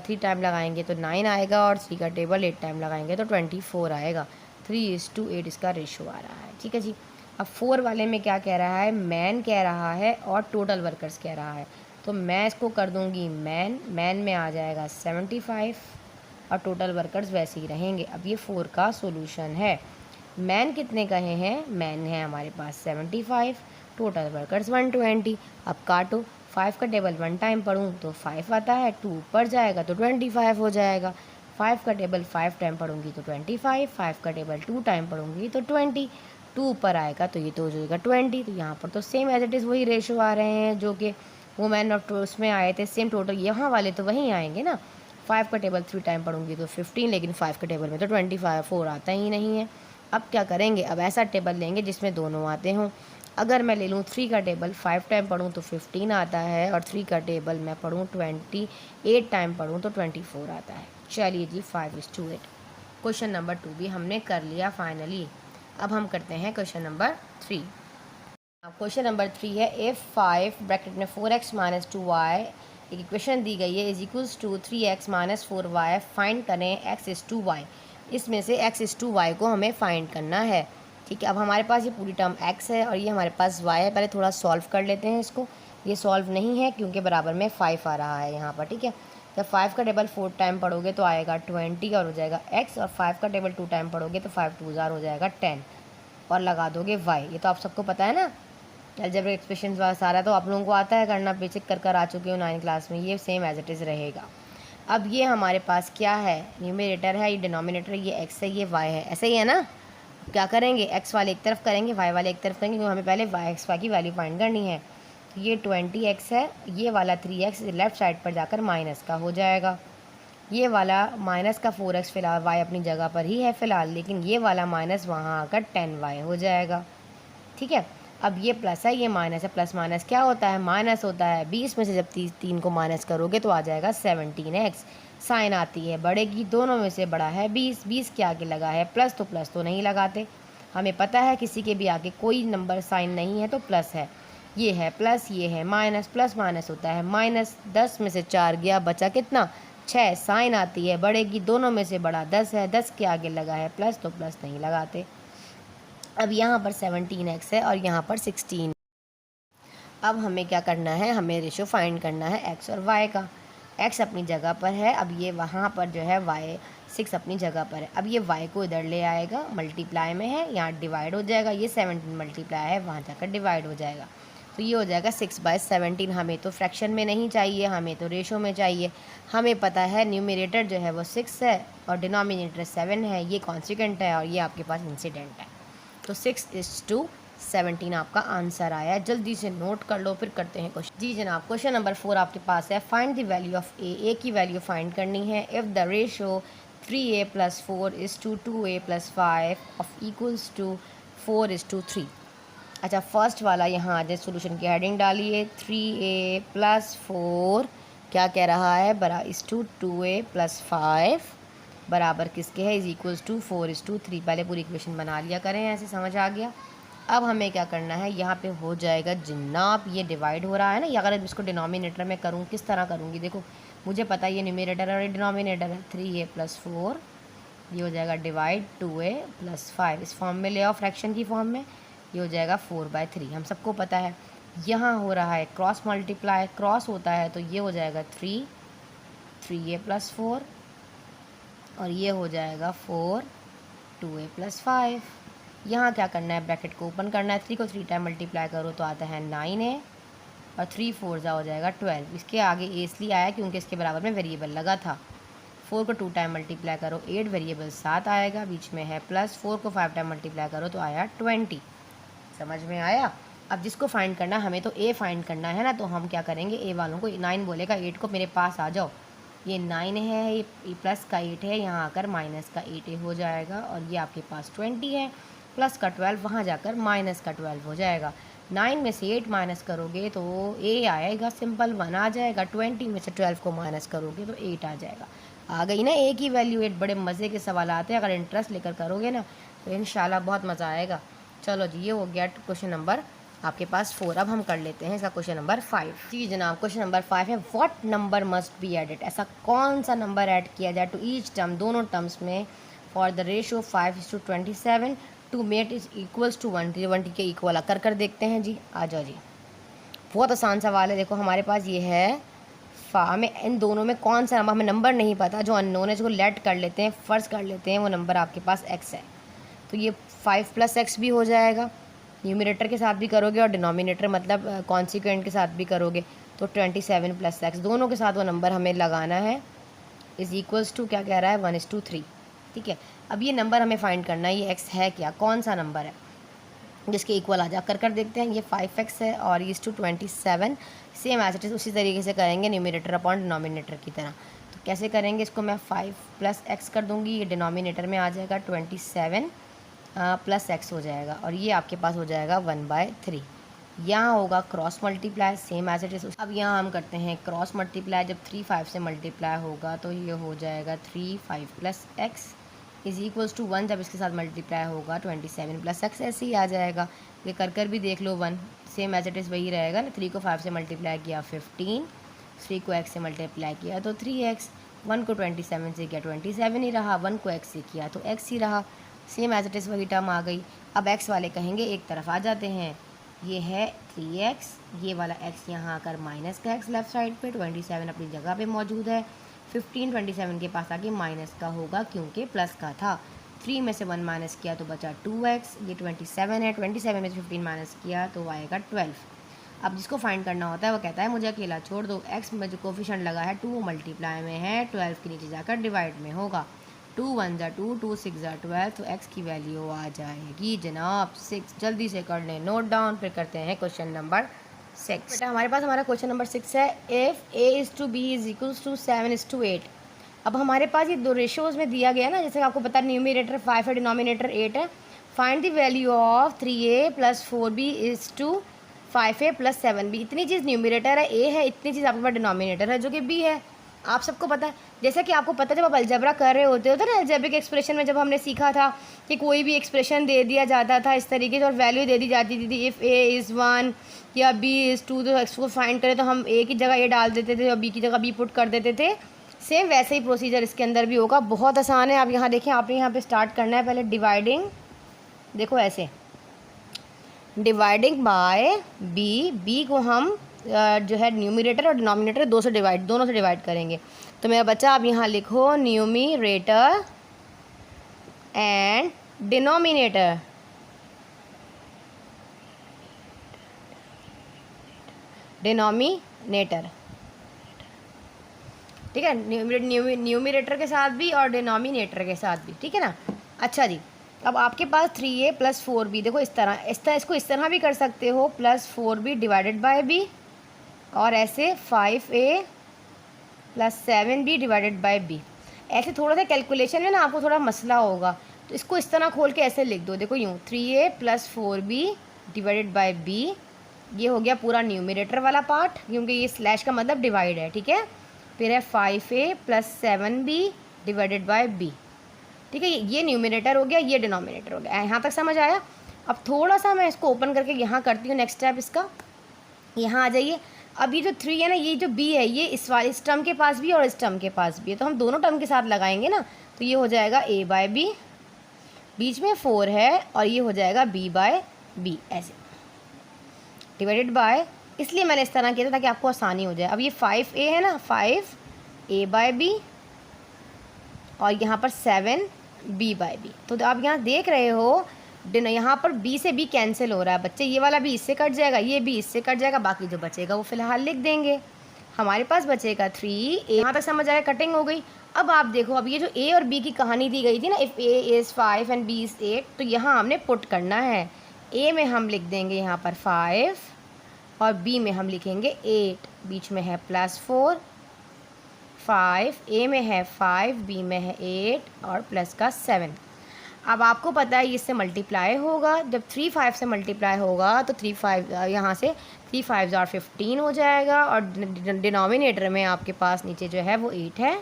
3 टाइम लगाएंगे तो 9 आएगा और 3 का टेबल 8 टाइम लगाएंगे तो 24 आएगा। 3:8 इसका रेशो आ रहा है, ठीक है जी। अब 4 वाले में क्या कह रहा है, मैन कह रहा है और टोटल वर्कर्स कह रहा है, तो मैं इसको कर दूंगी मैन में आ जाएगा 75 और टोटल वर्कर्स वैसे ही रहेंगे। अब ये 4 का सोल्यूशन है। मैन कितने कहे हैं, मैन है हमारे पास 75, टोटल वर्कर्स 120। अब काटो, 5 का टेबल 1 टाइम पढ़ूँ तो 5 आता है, 2 ऊपर जाएगा तो 25 हो जाएगा। 5 का टेबल 5 टाइम पढ़ूंगी तो 25, 5 का टेबल 2 टाइम पढ़ूंगी तो 20, 2 ऊपर आएगा तो ये तो हो जाएगा 20। तो यहाँ पर तो सेम एज इट इज़ वही रेशो आ रहे हैं जो कि वुमेन और उसमें आए थे, सेम टोटल यहाँ वाले तो वहीं आएंगे ना। 5 का टेबल 3 टाइम पढ़ूंगी तो 15, लेकिन 5 के टेबल में तो 25 4 आता ही नहीं है। अब क्या करेंगे, अब ऐसा टेबल लेंगे जिसमें दोनों आते हों। अगर मैं ले लूँ 3 का टेबल 5 टाइम पढ़ूँ तो 15 आता है, और 3 का टेबल मैं पढ़ूँ 28 टाइम पढ़ूँ तो 24 आता है। चलिए जी 5:8। क्वेश्चन नंबर 2 भी हमने कर लिया फाइनली। अब हम करते हैं क्वेश्चन नंबर 3। क्वेश्चन नंबर 3 है, इफ़ 5 ब्रैकेट में 4x माइनस 2y एक इक्वेशन दी गई है is equals to 3x minus 4y, find करें x इज टू वाई। इसमें से x इज टू वाई को हमें फाइंड करना है, ठीक है। अब हमारे पास ये पूरी टर्म x है और ये हमारे पास y है। पहले थोड़ा सॉल्व कर लेते हैं इसको। ये सॉल्व नहीं है क्योंकि बराबर में 5 आ रहा है यहाँ पर, ठीक है। जब 5 का टेबल 4 टाइम पढ़ोगे तो आएगा 20 और हो जाएगा x, और 5 का टेबल 2 टाइम पढ़ोगे तो 5 2 ज़ार हो जाएगा 10 और लगा दोगे y। ये तो आप सबको पता है ना, अलजेब्रिक एक्सप्रेशंस वाला सारा तो आप लोगों को आता है करना, बेसिक कर आ चुके हो 9 क्लास में। ये सेम एज इट इज़ रहेगा। अब ये हमारे पास क्या है, न्यूमरेटर है, ये डिनोमिनेटर, ये x है, ये y है, ऐसे ही है ना। क्या करेंगे, x वाले एक तरफ करेंगे, y वाले एक तरफ करेंगे, क्योंकि हमें पहले x y की वैल्यू फाइंड करनी है। तो ये 20x है, ये वाला 3x लेफ़्ट साइड पर जाकर माइनस का हो जाएगा। ये वाला माइनस का 4x फ़िलहाल y अपनी जगह पर ही है फ़िलहाल, लेकिन ये वाला माइनस वहाँ आकर 10y हो जाएगा, ठीक है। अब ये प्लस है, ये माइनस है, प्लस माइनस क्या होता है, माइनस होता है। 20 में से जब 3 को माइनस करोगे तो आ जाएगा 17x। साइन आती है बढ़ेगी, दोनों में से बड़ा है 20, 20 के आगे लगा है प्लस तो नहीं लगाते। हमें पता है किसी के भी आगे कोई नंबर साइन नहीं है तो प्लस है। ये है प्लस, ये है माइनस, प्लस माइनस होता है माइनस। 10 में से 4 गया, बचा कितना 6। साइन आती है बढ़ेगी, दोनों में से बड़ा 10 है, 10 के आगे लगा है प्लस नहीं लगाते। अब यहाँ पर 17x है और यहाँ पर 16। अब हमें क्या करना है, हमें रेशो फाइंड करना है x और y का। x अपनी जगह पर है, अब ये वहाँ पर जो है y 6 अपनी जगह पर है। अब ये y को इधर ले आएगा, मल्टीप्लाई में है, यहाँ डिवाइड हो जाएगा। ये 17 मल्टीप्लाई है, वहाँ जाकर डिवाइड हो जाएगा, तो ये हो जाएगा 6/17। हमें तो फ्रैक्शन में नहीं चाहिए, हमें तो रेशो में चाहिए। हमें पता है न्यूमरेटर जो है वो 6 है और डिनोमिनेटर 7 है, ये कॉन्स्टेंट है और ये आपके पास इंसिडेंट है। तो 6:17 आपका आंसर आया है। जल्दी से नोट कर लो, फिर करते हैं क्वेश्चन। जी जनाब, क्वेश्चन नंबर 4 आपके पास है, फाइंड द वैल्यू ऑफ ए की वैल्यू फाइंड करनी है। If the ratio 3a + 4 is to 2a + 5 of equals to 4:3। अच्छा, फर्स्ट वाला यहाँ आ जाए, सोल्यूशन की हेडिंग डालिए। 3a + 4 क्या कह रहा है, बरा इस टू 2a + 5 बराबर किसके है, इज इक्वल्स टू 4:3। पहले पूरी इक्वेशन बना लिया करें, ऐसे समझ आ गया। अब हमें क्या करना है, यहाँ पे हो जाएगा जिन्ना ये डिवाइड हो रहा है ना, या अगर इसको डिनोमिनेटर में करूँ, किस तरह करूँगी, देखो मुझे पता है ये न्यूमरेटर है और ये डिनोमिनेटर है। 3a + 4 ये हो जाएगा डिवाइड 2a + 5, इस फॉर्म में ले आओ, फ्रैक्शन की फॉर्म में। ये हो जाएगा 4/3, हम सबको पता है। यहाँ हो रहा है क्रॉस मल्टीप्लाई, क्रॉस होता है तो ये हो जाएगा 3a + 4 और ये हो जाएगा 4 2a + 5। यहाँ क्या करना है, ब्रैकेट को ओपन करना है, 3 को 3 टाइम मल्टीप्लाई करो तो आता है 9a और 3 4 जा हो जाएगा 12। इसके आगे a इसलिए आया क्योंकि इसके बराबर में वेरिएबल लगा था। 4 को 2 टाइम मल्टीप्लाई करो 8, वेरिएबल 7 आएगा, बीच में है प्लस। 4 को 5 टाइम मल्टीप्लाई करो तो आया 20। समझ में आया। अब जिसको फाइंड करना है, हमें तो a फाइंड करना है ना, तो हम क्या करेंगे, a वालों को 9 बोलेगा 8 को मेरे पास आ जाओ, ये 9 है, ये प्लस का 8 है, यहाँ आकर माइनस का 8 हो जाएगा, और ये आपके पास 20 है, प्लस का 12 वहाँ जाकर माइनस का 12 हो जाएगा। 9 में से 8 माइनस करोगे तो a आएगा, सिंपल 1 आ जाएगा। 20 में से 12 को माइनस करोगे तो 8 आ जाएगा। आ गई ना a की वैल्यू 8। बड़े मज़े के सवाल आते हैं, अगर इंटरेस्ट लेकर करोगे ना तो इंशाल्लाह बहुत मज़ा आएगा। चलो जी, ये हो गया क्वेश्चन नंबर आपके पास 4। अब हम कर लेते हैं इसका क्वेश्चन नंबर 5। जी जनाब, क्वेश्चन नंबर 5 है, what number must be added, ऐसा कौन सा नंबर ऐड किया जाए टू ईच टर्म, दोनों टर्म्स में, for the ratio 5:27 to make is equals to 1 के इक्वल। कर देखते हैं जी, आ जाओ जी। बहुत आसान सवाल है। देखो हमारे पास ये है हमें इन दोनों में कौन सा नंबर, हमें नंबर नहीं पता, जो अननोन है, जिसको लेट कर लेते हैं, फ़र्ज़ कर लेते हैं वो नंबर आपके पास x है, तो ये 5 + x भी हो जाएगा, न्यूमरेटर के साथ भी करोगे और डिनोमिनेटर मतलब कॉन्सिक्वेंट के साथ भी करोगे तो 27 + x, दोनों के साथ वो नंबर हमें लगाना है, इज़ इक्वल्स टू क्या कह रहा है 1:3। ठीक है, अब ये नंबर हमें फाइंड करना है, ये x है क्या, कौन सा नंबर है जिसके इक्वल आ जा। कर देखते हैं। ये 5x है और ये 27, सेम एज इट इज़ उसी तरीके से करेंगे, न्यूमरेटर अपॉन डिनोमिनेटर की तरह। तो कैसे करेंगे इसको, मैं 5 + x कर दूँगी, ये डिनोमिनेटर में आ जाएगा 27 + x हो जाएगा, और ये आपके पास हो जाएगा 1/3। यहाँ होगा cross multiply, same as it is. अब यहाँ हम करते हैं क्रॉस मल्टीप्लाई, जब 3 5 से मल्टीप्लाई होगा तो ये हो जाएगा 3 5 + x इज़ इक्वल्स टू 1, जब इसके साथ मल्टीप्लाई होगा 27 + x, ऐसे ही आ जाएगा। ये कर भी देख लो, 1 सेम एज इट इज़ वही रहेगा ना। 3 को 5 से मल्टीप्लाई किया 15, 3 को x से मल्टीप्लाई किया तो 3x, 1 को 27 से किया 27 ही रहा, 1 को x से किया तो x ही रहा, सेम एज इट इज़ वही टर्म आ गई। अब x वाले कहेंगे एक तरफ आ जाते हैं, ये है 3x, ये वाला x यहाँ आकर माइनस का x लेफ्ट साइड पे, 27 अपनी जगह पे मौजूद है, 15 27 के पास आके माइनस का होगा क्योंकि प्लस का था। 3 में से 1 माइनस किया तो बचा 2x, ये 27 है, 27 में से 15 माइनस किया तो आएगा 12। अब जिसको फाइंड करना होता है वो कहता है मुझे अकेला छोड़ दो, x में जो कोफिशिएंट लगा है 2 मल्टीप्लाई में है, 12 के नीचे जाकर डिवाइड में होगा, 2 1 = 2, 2 6 = 12, तो x की वैल्यू आ जाएगी जनाब 6। जल्दी से कर लें नोट डाउन, फिर करते हैं क्वेश्चन नंबर 6। बेटा हमारे पास हमारा क्वेश्चन नंबर 6 है, इफ़ a/b = 7:8। अब हमारे पास ये दो रेशियोज़ में दिया गया ना, जैसे आपको पता है न्यूमरेटर 5 है, डिनोमिनेटर 8 है। Find the value of 3a + 4b = 5a + 7b। इतनी चीज़ न्यूमरेटर है a है, इतनी चीज़ आपके पास डिनोमिनेटर है जो कि b है, आप सबको पता है। जैसा कि आपको पता है जब आप अलजबरा कर रहे होते ना, अलजेब्रिक एक्सप्रेशन में जब हमने सीखा था कि कोई भी एक्सप्रेशन दे दिया जाता था इस तरीके से और वैल्यू दे दी जाती थी, इफ़ a = 1 या b = 2, तो x को फाइंड करें तो हम a की जगह a डाल देते थे और b की जगह b पुट कर देते थे। सेम वैसे ही प्रोसीजर इसके अंदर भी होगा, बहुत आसान है। आप यहाँ देखें, आपने यहाँ पे स्टार्ट करना है पहले डिवाइडिंग, देखो ऐसे डिवाइडिंग बाय b को हम जो है न्यूमरेटर और डिनोमिनेटर दोनों से डिवाइड करेंगे। तो मेरा बच्चा आप यहाँ लिखो न्यूमरेटर एंड डिनोमिनेटर, ठीक है, न्यूमरेटर के साथ भी और डिनोमिनेटर के साथ भी, ठीक है ना। अच्छा जी, अब आपके पास 3a + 4b, देखो इस तरह इसको इस तरह भी कर सकते हो, +4b डिवाइडेड बाय b, और ऐसे 5a + 7b divided by b। ऐसे थोड़ा सा कैलकुलेशन में ना आपको थोड़ा मसला होगा, तो इसको इस तरह खोल के ऐसे लिख दो, देखो यूँ 3a + 4b divided by b, ये हो गया पूरा न्यूमरेटर वाला पार्ट, क्योंकि ये स्लैश का मतलब डिवाइड है, ठीक है। फिर है 5a + 7b divided by b, ठीक है, ये न्यूमरेटर हो गया, ये डिनोमिनेटर हो गया। यहाँ तक समझ आया। अब थोड़ा सा मैं इसको ओपन करके यहाँ करती हूँ, नेक्स्ट स्टेप इसका, यहाँ आ जाइए। अब ये जो 3 है ना, ये जो b है, ये इस टर्म के पास भी और इस टर्म के पास भी है, तो हम दोनों टर्म के साथ लगाएंगे ना, तो ये हो जाएगा a/b, बीच में 4 है और ये हो जाएगा b/b, ऐसे डिवाइडेड बाय, इसलिए मैंने इस तरह किया था ताकि आपको आसानी हो जाए। अब ये 5a है ना, 5a/b और यहाँ पर 7b/b, तो आप यहाँ देख रहे हो यहाँ पर b से b कैंसिल हो रहा है बच्चे, ये वाला भी इससे कट जाएगा, ये भी इससे कट जाएगा, बाकी जो बचेगा वो फिलहाल लिख देंगे। हमारे पास बचेगा 3, यहाँ तक समझ आया, कटिंग हो गई। अब आप देखो, अब ये जो a और b की कहानी दी गई थी ना, if a is 5 and b is 8, तो यहाँ हमने पुट करना है। a में हम लिख देंगे यहाँ पर 5 और b में हम लिखेंगे 8, बीच में है +4, 5, a में है 5, b में है 8 और प्लस का 7। अब आपको पता है इससे मल्टीप्लाई होगा, जब 3 5 से मल्टीप्लाई होगा तो 3 5 यहाँ से 3 5 और 15 हो जाएगा, और डिनोमिनेटर में आपके पास नीचे जो है वो 8 है,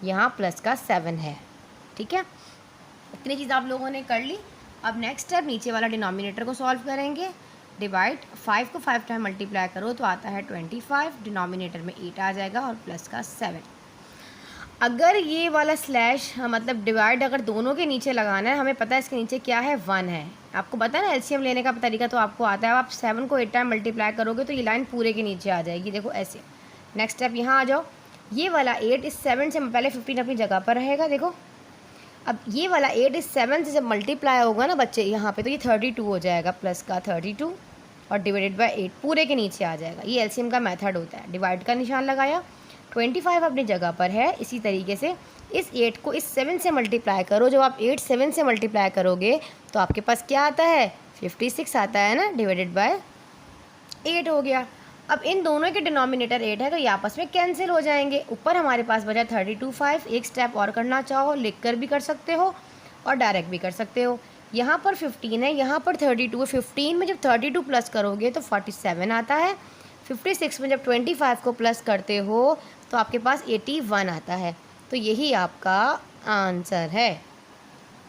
यहाँ प्लस का 7 है। ठीक है, इतनी चीज़ आप लोगों ने कर ली। अब नेक्स्ट स्टेप, नीचे वाला डिनोमिनेटर को सॉल्व करेंगे। डिवाइड 5 को 5 टाइम मल्टीप्लाई करो तो आता है 25, डिनोमिनेटर में 8 आ जाएगा और प्लस का 7। अगर ये वाला स्लैश मतलब डिवाइड अगर दोनों के नीचे लगाना है, हमें पता है इसके नीचे क्या है, 1 है। आपको पता है ना एलसीएम लेने का तरीका तो आपको आता है। आप 7 को 8 टाइम मल्टीप्लाई करोगे तो ये लाइन पूरे के नीचे आ जाएगी, देखो ऐसे। नेक्स्ट स्टेप, यहाँ आ जाओ, ये वाला 8 इस 7 से पहले 15 अपनी जगह पर रहेगा, देखो। अब ये वाला 8 इस 7 से जब मल्टीप्लाई होगा ना बच्चे यहाँ पे, तो ये 32 हो जाएगा, प्लस का 32 और डिवाइडेड बाय 8 पूरे के नीचे आ जाएगा। ये एलसीएम का मेथड होता है। डिवाइड का निशान लगाया, 25 अपनी जगह पर है। इसी तरीके से इस 8 को इस 7 से मल्टीप्लाई करो। जब आप 8 7 से मल्टीप्लाई करोगे तो आपके पास क्या आता है, 56 आता है ना, डिवाइडेड बाय 8 हो गया। अब इन दोनों के डिनोमिनेटर 8 है तो ये आपस में कैंसिल हो जाएंगे। ऊपर हमारे पास बचा 32 5। एक स्टेप और करना चाहो लिख कर भी कर सकते हो और डायरेक्ट भी कर सकते हो। यहाँ पर 15 है, यहाँ पर 32 है। 15 में जब 32 प्लस करोगे तो 47 आता है। 56 में जब 25 को प्लस करते हो तो आपके पास 81 आता है। तो यही आपका आंसर है।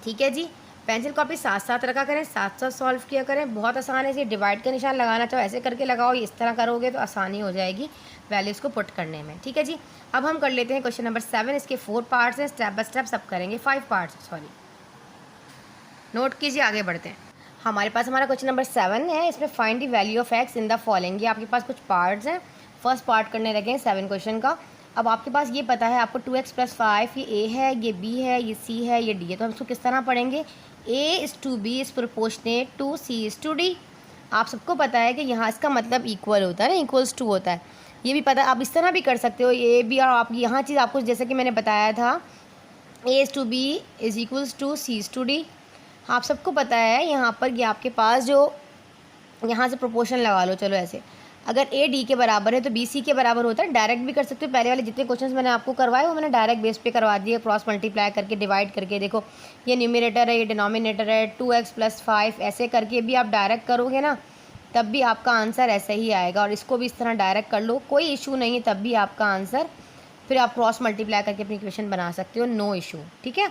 ठीक है जी, पेंसिल कॉपी साथ साथ रखा करें, साथ साथ सॉल्व किया करें। बहुत आसान है। इसे डिवाइड का निशान लगाना चाहो ऐसे करके लगाओ, इस तरह करोगे तो आसानी हो जाएगी वैल्यूज़ को पुट करने में। ठीक है जी, अब हम कर लेते हैं क्वेश्चन नंबर 7। इसके 4 पार्ट्स हैं, स्टेप बाय स्टेप सब करेंगे। 5 पार्ट्स, सॉरी, नोट कीजिए, आगे बढ़ते हैं। हमारे पास हमारा क्वेश्चन नंबर 7 है। इसमें find the value of x in the following. ये आपके पास कुछ पार्ट्स हैं। फर्स्ट पार्ट करने लगे हैं 7 क्वेश्चन का। अब आपके पास ये पता है आपको 2x + 5, ये a है, ये b है, ये c है, ये d है। तो हम इसको किस तरह पढ़ेंगे, a is to b is proportionate to c is to d। आप सबको पता है कि यहाँ इसका मतलब इक्वल होता है ना, इक्वल्स टू होता है। ये भी पता है, आप इस तरह भी कर सकते हो a b, और आप यहाँ चीज़ आपको जैसे कि मैंने बताया था a is to b is equals to c is to d। आप सबको पता है यहाँ पर ये आपके पास जो यहाँ से प्रोपोर्शन लगा लो, चलो ऐसे, अगर a d के बराबर है तो b c के बराबर होता है। डायरेक्ट भी कर सकते हो। पहले वाले जितने क्वेश्चंस मैंने आपको करवाए वो मैंने डायरेक्ट बेस पे करवा दिए, क्रॉस मल्टीप्लाई करके, डिवाइड करके। देखो ये न्यूमरेटर है, ये डिनोमिनेटर है, 2x + 5, ऐसे करके भी आप डायरेक्ट करोगे ना तब भी आपका आंसर ऐसे ही आएगा। और इसको भी इस तरह डायरेक्ट कर लो, कोई इशू नहीं है, तब भी आपका आंसर, फिर आप क्रॉस मल्टीप्लाई करके अपनी इक्वेशन बना सकते हो, नो इशू। ठीक है,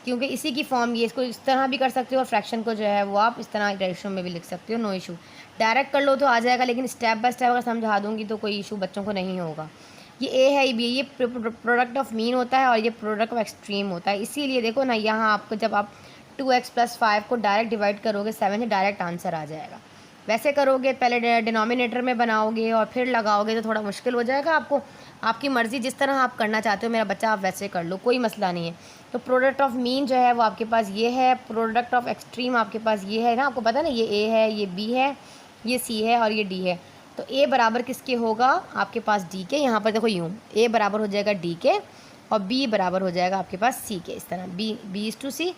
क्योंकि इसी की फॉर्म ये, इसको इस तरह भी कर सकते हो और फ्रैक्शन को जो है वो आप इस तरह रेशियो में भी लिख सकते हो, नो इशू। डायरेक्ट कर लो तो आ जाएगा, लेकिन स्टेप बाय स्टेप अगर समझा दूंगी तो कोई इशू बच्चों को नहीं होगा। ये ए है, ये बी, ये प्रोडक्ट ऑफ मीन होता है और ये प्रोडक्ट ऑफ एक्सट्रीम होता है। इसीलिए देखो ना, यहाँ आपको जब आप 2x + 5 को डायरेक्ट डिवाइड करोगे 7 से, डायरेक्ट आंसर आ जाएगा। वैसे करोगे पहले डिनोमिनेटर में बनाओगे और फिर लगाओगे तो थोड़ा मुश्किल हो जाएगा आपको। आपकी मर्ज़ी, जिस तरह आप करना चाहते हो मेरा बच्चा, आप वैसे कर लो, कोई मसला नहीं है। तो प्रोडक्ट ऑफ मीन जो है वो आपके पास ये है, प्रोडक्ट ऑफ एक्सट्रीम आपके पास ये है ना, आपको पता है ना, ये ए है, ये बी है, ये सी है और ये डी है। तो ए बराबर किसके होगा आपके पास, डी के। यहाँ पर देखो यूँ, ए बराबर हो जाएगा डी के और बी बराबर हो जाएगा आपके पास सी के। इस तरह बी इज़ टू सी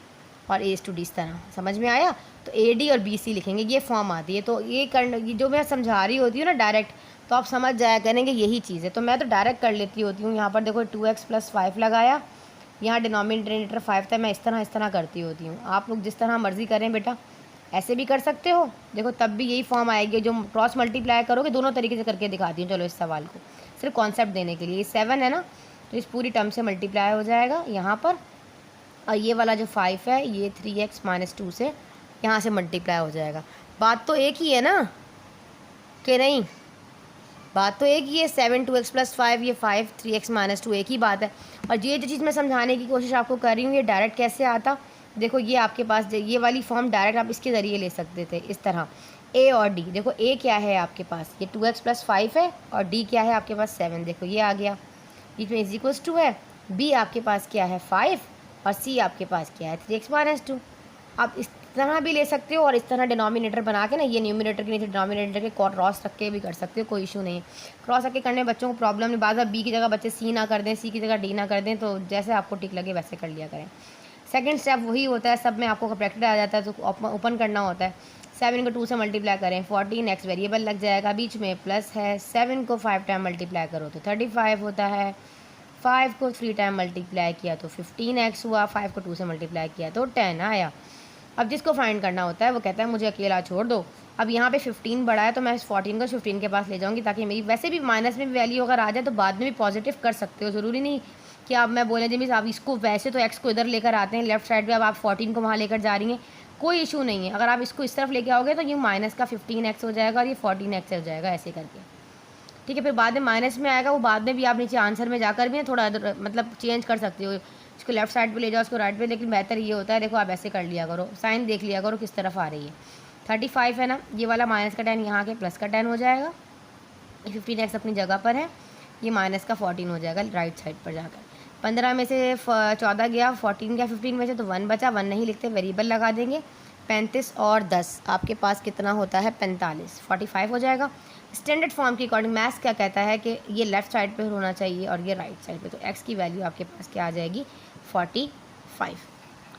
और ए इज़ टू डी, इस तरह समझ में आया। तो ए डी और बी सी लिखेंगे, ये फॉर्म आती है। तो ये जो मैं समझा रही होती हूँ ना डायरेक्ट, तो आप समझ जाया करेंगे यही चीज़ है। तो मैं तो डायरेक्ट कर लेती होती हूँ। यहाँ पर देखो 2x + 5 लगाया, यहाँ डिनोमिनेटर 5 था, मैं इस तरह करती होती हूँ। आप लोग जिस तरह मर्ज़ी करें बेटा, ऐसे भी कर सकते हो। देखो तब भी यही फॉर्म आएगी, जो क्रॉस मल्टीप्लाई करोगे। दोनों तरीके से करके दिखाती हूँ, चलो इस सवाल को सिर्फ कॉन्सेप्ट देने के लिए। ये 7 है ना, तो इस पूरी टर्म से मल्टीप्लाई हो जाएगा यहाँ पर, और ये वाला जो 5 है ये 3x - 2 से यहाँ से मल्टीप्लाई हो जाएगा। बात तो एक ही है ना, कि नहीं? बात तो एक ही है, 7 2x + 5, ये 5 3x - 2, एक ही बात है। और ये जो चीज़ मैं समझाने की कोशिश आपको कर रही हूँ, ये डायरेक्ट कैसे आता, देखो ये आपके पास ये वाली फॉर्म डायरेक्ट आप इसके ज़रिए ले सकते थे, इस तरह a और d। देखो a क्या है आपके पास, ये 2x + 5 है, और d क्या है आपके पास 7, देखो ये आ गया, बीच में = 2 है। b आपके पास क्या है 5 और c आपके पास क्या है 3x - 2। अब इस तरह भी ले सकते हो और इस तरह डिनोमिनेटर बना के ना, ये न्यूमिनेटर के नीचे डिनोमिनेटर के क्रॉस रख के भी कर सकते हो, कोई इशू नहीं है। क्रॉस रख के करने में बच्चों को प्रॉब्लम नहीं, बार बी की जगह बच्चे सी ना कर दें, सी की जगह डी ना कर दें, तो जैसे आपको ठीक लगे वैसे कर लिया करें। सेकंड स्टेप वही होता है, सब में आपको प्रैक्टिस आ जाता है, तो ओपन करना होता है। 7 को 2 से मल्टीप्लाई करें, 14 एक्स वेरिएबल लग जाएगा, बीच में प्लस है। 7 को 5 टाइम मल्टीप्लाई करो तो 35 होता है। 5 को 3 टाइम मल्टीप्लाई किया तो 15x हुआ। 5 को 2 से मल्टीप्लाई किया तो 10 आया। अब जिसको फाइंड करना होता है वो कहता है मुझे अकेला छोड़ दो। अब यहाँ पे 15 बड़ा है तो मैं इस 14 को 15 के पास ले जाऊँगी, ताकि मेरी वैसे भी माइनस में वैल्यू अगर आ जाए तो बाद में भी पॉजिटिव कर सकते हो। ज़रूरी नहीं कि आप मैं बोले जी आप इसको वैसे तो एक्स को इधर लेकर आते हैं लेफ्ट साइड पे, अब आप 14 को वहाँ लेकर जा रही हैं, कोई इशू नहीं है। अगर आप इसको इस तरफ लेके आओगे तो ये माइनस का 15x हो जाएगा और ये 14x हो जाएगा, ऐसे करके, ठीक है। फिर बाद में माइनस में आएगा, वो बाद में भी आप नीचे आंसर में जाकर भी थोड़ा मतलब चेंज कर सकते हो, इसको लेफ्ट साइड पे ले जाओ, उसको राइट पे, लेकिन बेहतर ये होता है देखो आप ऐसे कर लिया करो, साइन देख लिया करो किस तरफ आ रही है। 35 है ना, ये वाला माइनस का 10 यहाँ के प्लस का 10 हो जाएगा, 15x अपनी जगह पर है, ये माइनस का 14 हो जाएगा राइट साइड पर जाकर। 15 में से 14 गया, 14 गया 15 में से, तो 1 बचा, 1 नहीं लिखते, वेरिएबल लगा देंगे। 35 और 10 आपके पास कितना होता है 45, 45 हो जाएगा। स्टैंडर्ड फॉर्म के अकॉर्डिंग मैथ्स क्या कहता है कि ये लेफ्ट साइड पे होना चाहिए और ये राइट साइड पे, तो x की वैल्यू आपके पास क्या आ जाएगी 45।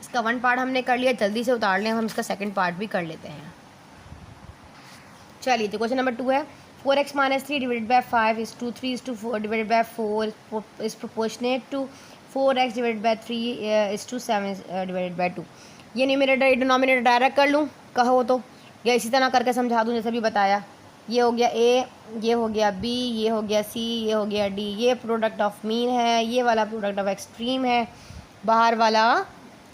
इसका 1 पार्ट हमने कर लिया, जल्दी से उतार लें, हम इसका सेकंड पार्ट भी कर लेते हैं। चलिए तो क्वेश्चन नंबर 2 है 4x - 3 divided by 5 is to 3 is to 4 divided by 4 is proportionate to 4x divided by 3 is to 7 divided by 2। ये न्यूमरेटर डिनोमिनेटर डायरेक्ट कर लूँ कहो तो, या इसी तरह करके समझा दूँ जैसे भी बताया। ये हो गया ए, ये हो गया बी, ये हो गया सी, ये हो गया डी, ये प्रोडक्ट ऑफ मीन है, ये वाला प्रोडक्ट ऑफ एक्सट्रीम है, बाहर वाला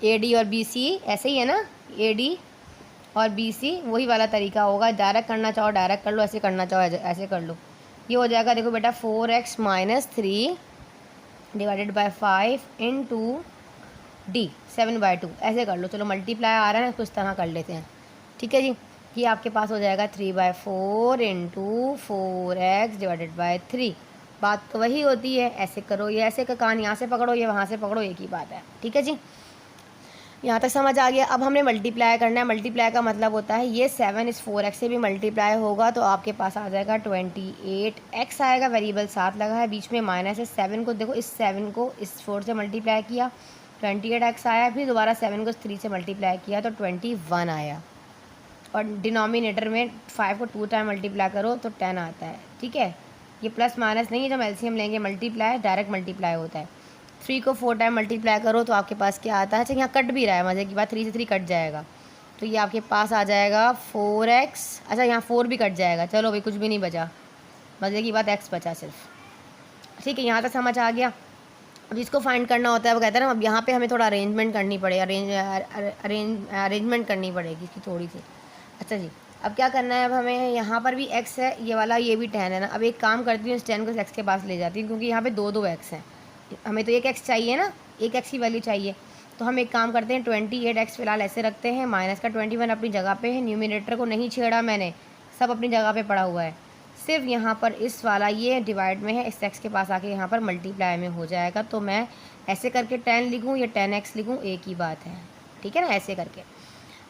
ए डी और बी सी, ऐसे ही है ना, ए डी और बी सी, वही वाला तरीका होगा। डायरेक्ट करना चाहो डायरेक्ट कर लो, ऐसे करना चाहो ऐसे कर लो। ये हो जाएगा देखो बेटा 4x - 3 divided by 5 into D 7/2, ऐसे कर लो। चलो मल्टीप्लाई आ रहा है ना, कुछ तरह कर लेते हैं, ठीक है जी। ये आपके पास हो जाएगा 3/4 इंटू 4x डिवाइडेड बाय 3। बात तो वही होती है, ऐसे करो, ये ऐसे का कान यहाँ से पकड़ो, ये वहाँ से पकड़ो, एक ही बात है, ठीक है जी। यहाँ तक समझ आ गया। अब हमने मल्टीप्लाई करना है। मल्टीप्लाई का मतलब होता है ये 7 इस 4x से भी मल्टीप्लाई होगा तो आपके पास आ जाएगा 28x आएगा, वेरिएबल 7 लगा है, बीच में माइनस है। 7 को देखो, इस 7 को इस 4 से मल्टीप्लाई किया 28x आया, फिर दोबारा 7 को 3 से मल्टीप्लाई किया तो 21 आया, और डिनोमिनेटर में 5 को 2 टाइम मल्टीप्लाई करो तो 10 आता है, ठीक है। ये प्लस माइनस नहीं है, जब एलसीएम लेंगे मल्टीप्लाई डायरेक्ट मल्टीप्लाई होता है। 3 को 4 टाइम मल्टीप्लाई करो तो आपके पास क्या आता है, अच्छा यहाँ कट भी रहा है, मज़े की बात, 3 से 3 कट जाएगा तो ये आपके पास आ जाएगा 4x, अच्छा यहाँ 4 भी कट जाएगा, चलो भाई कुछ भी नहीं बचा, मज़े की बात x बचा सिर्फ, ठीक है। यहाँ तक समझ आ गया। अब जिसको फाइंड करना होता है वो कहता है ना, अब यहाँ पे हमें थोड़ा अरेंजमेंट करनी पड़े, अरेंजमेंट करनी पड़ेगी इसकी थोड़ी सी। अच्छा जी, अब क्या करना है, अब हमें यहाँ पर भी x है, ये वाला ये भी 10 है ना। अब एक काम करती हूँ, इस 10 को x के पास ले जाती हूँ, क्योंकि यहाँ पे दो x हैं, हमें तो एक x चाहिए ना, एक x की वैल्यू चाहिए। तो हम एक काम करते हैं 28x फ़िलहाल ऐसे रखते हैं, माइनस का 21 अपनी जगह पे है, न्यूमिनेटर को नहीं छेड़ा मैंने, सब अपनी जगह पे पड़ा हुआ है। सिर्फ यहाँ पर इस वाला ये डिवाइड में है, इस x के पास आके यहाँ पर मल्टीप्लाई में हो जाएगा। तो मैं ऐसे करके 10 लिखूँ या 10x लिखूँ, एक ही बात है, ठीक है ना, ऐसे करके।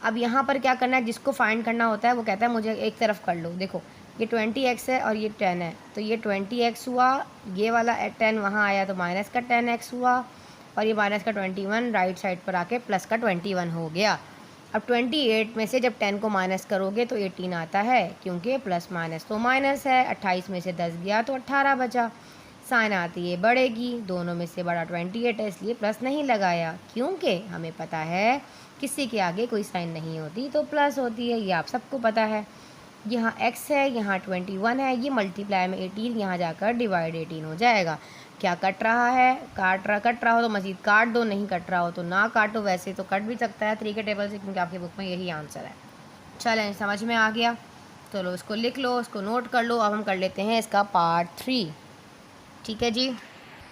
अब यहाँ पर क्या करना है, जिसको फाइंड करना होता है वो कहता है मुझे एक तरफ कर लो। देखो ये 20x है और ये 10 है, तो ये 20x हुआ, ये वाला 10 वहाँ आया तो माइनस का 10x हुआ, और ये माइनस का 21 राइट साइड पर आके प्लस का 21 हो गया। अब 28 में से जब 10 को माइनस करोगे तो 18 आता है, क्योंकि प्लस माइनस तो माइनस है। 28 में से 10 गया तो 18 बचा, साइन आती है बढ़ेगी, दोनों में से बड़ा 28 है, इसलिए प्लस नहीं लगाया, क्योंकि हमें पता है किसी के आगे कोई साइन नहीं होती तो प्लस होती है, ये आप सबको पता है। यहाँ x है, यहाँ 21 है, ये मल्टीप्लाई में 18, यहाँ जाकर डिवाइड 18 हो जाएगा। क्या कट रहा है, कट रहा हो तो मज़ीद काट दो, नहीं कट रहा हो तो ना काटो, वैसे तो कट भी सकता है 3 के टेबल से, क्योंकि आपकी बुक में यही आंसर है। चलें, समझ में आ गया, चलो इसको लिख लो, इसको नोट कर लो। अब हम कर लेते हैं इसका पार्ट 3, ठीक है जी।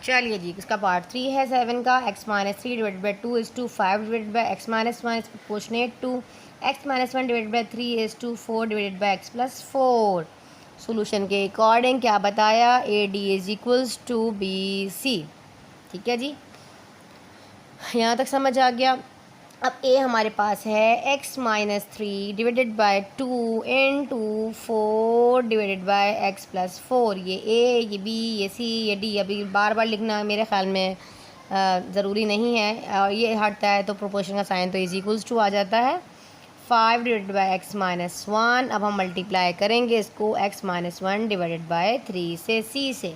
चलिए जी, इसका पार्ट 3 है 7 का, x - 3 divided by 2 is to 5 divided by x - 1 is proportionate to x - 1 divided by 3 is to 4 divided by x + 4। Solution के अकॉर्डिंग क्या बताया, AD is equals to BC, ठीक है जी। यहाँ तक समझ आ गया। अब ए हमारे पास है x minus 3 divided by 2 into 4 divided bye x plus 4। ये ए, ये बी, ये सी, ये डी। अभी बार बार लिखना मेरे ख्याल में ज़रूरी नहीं है, और ये हटता है तो प्रोपोर्शन का साइन तो इज इक्वल्स टू आ जाता है 5 डिवाइडेड बाय x माइनस 1। अब हम मल्टीप्लाई करेंगे इसको x माइनस 1 डिवाइडेड बाय 3 से c से।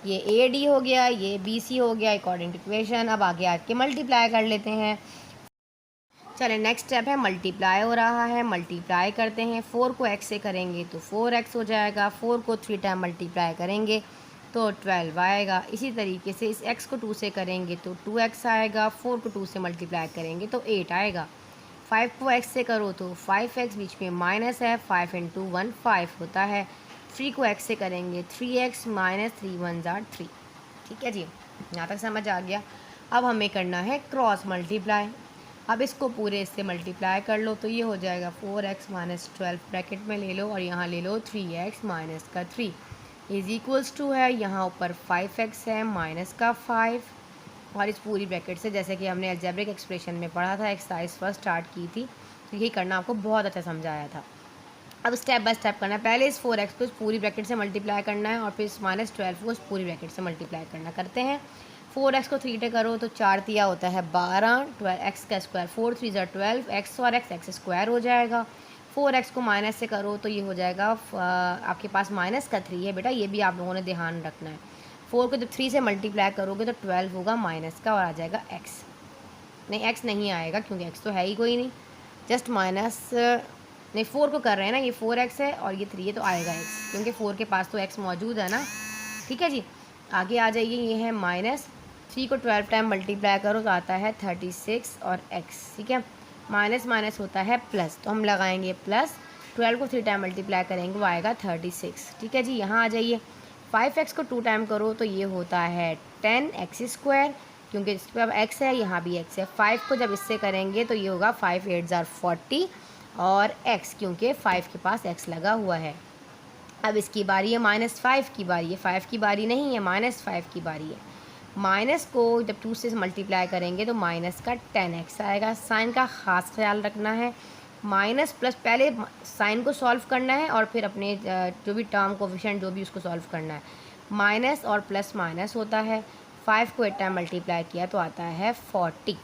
ये ए डी हो गया, ये बी सी हो गया अकॉर्डिंग टू इक्वेशन। अब आगे आके मल्टीप्लाई कर लेते हैं। चलें, नेक्स्ट स्टेप है मल्टीप्लाई हो रहा है, मल्टीप्लाई करते हैं। 4 को x से करेंगे तो 4x हो जाएगा, 4 को 3 टाइम मल्टीप्लाई करेंगे तो 12 आएगा। इसी तरीके से इस x को 2 से करेंगे तो 2x आएगा, 4 को 2 से मल्टीप्लाई करेंगे तो 8 आएगा। 5 को x से करो तो 5x, बीच में माइनस है, 5 इंटू 1 5 होता है। 3 को x से करेंगे 3x माइनस 3 1 ज़ार 3। ठीक है जी, यहाँ तक समझ आ गया। अब हमें करना है क्रॉस मल्टीप्लाई। अब इसको पूरे इससे मल्टीप्लाई कर लो तो ये हो जाएगा 4x माइनस 12 ब्रैकेट में ले लो और यहाँ ले लो 3x माइनस का 3 इज इक्वल्स टू है, यहाँ ऊपर 5x है माइनस का 5, और इस पूरी ब्रैकेट से जैसे कि हमने अलजेब्रिक एक्सप्रेशन में पढ़ा था, एक्सरसाइज फर्स्ट स्टार्ट की थी, तो यही करना आपको बहुत अच्छा समझाया था। अब स्टेप बाय स्टेप करना है। पहले इस 4x को इस पूरी ब्रैकेट से मल्टीप्लाई करना है और फिर इस माइनस 12 को इस पूरी ब्रैकेट से मल्टीप्लाई करना। करते हैं। 4x को 3 से करो तो 4 तिया होता है 12, 12x का स्क्वायर 4 3 ज़ा 12, x और x स्क्वायर हो जाएगा। 4x को माइनस से करो तो ये हो जाएगा आपके पास माइनस का 3 है बेटा, ये भी आप लोगों ने ध्यान रखना है। 4 को जब 3 से मल्टीप्लाई करोगे तो 12 होगा माइनस का और आ जाएगा x। नहीं, x नहीं आएगा क्योंकि x तो है ही कोई नहीं, जस्ट माइनस नहीं 4 को कर रहे हैं ना, ये 4x है और ये 3 है तो आएगा x, क्योंकि 4 के पास तो x मौजूद है ना। ठीक है जी, आगे आ जाइए। ये है माइनस 3 को 12 टाइम मल्टीप्लाई करो तो आता है 36 और x। ठीक है, माइनस माइनस होता है प्लस, तो हम लगाएंगे प्लस। 12 को 3 टाइम मल्टीप्लाई करेंगे वो आएगा 36। ठीक है जी, यहाँ आ जाइए। 5x को 2 टाइम करो तो ये होता है 10x स्क्वायर, क्योंकि इस पर अब x है, यहाँ भी x है। 5 को जब इससे करेंगे तो ये होगा 5 8 ज़ार 40 और x, क्योंकि 5 के पास x लगा हुआ है। अब इसकी बारी है माइनस 5 की बारी है, 5 की बारी नहीं है, माइनस 5 की बारी है। माइनस को जब 2 से मल्टीप्लाई करेंगे तो माइनस का 10x आएगा। साइन का ख़ास ख्याल रखना है, माइनस प्लस पहले साइन को सॉल्व करना है और फिर अपने जो भी टर्म कोफिशिएंट जो भी उसको सॉल्व करना है। माइनस और प्लस माइनस होता है। 5 को 8 टाइम मल्टीप्लाई किया तो आता है 40।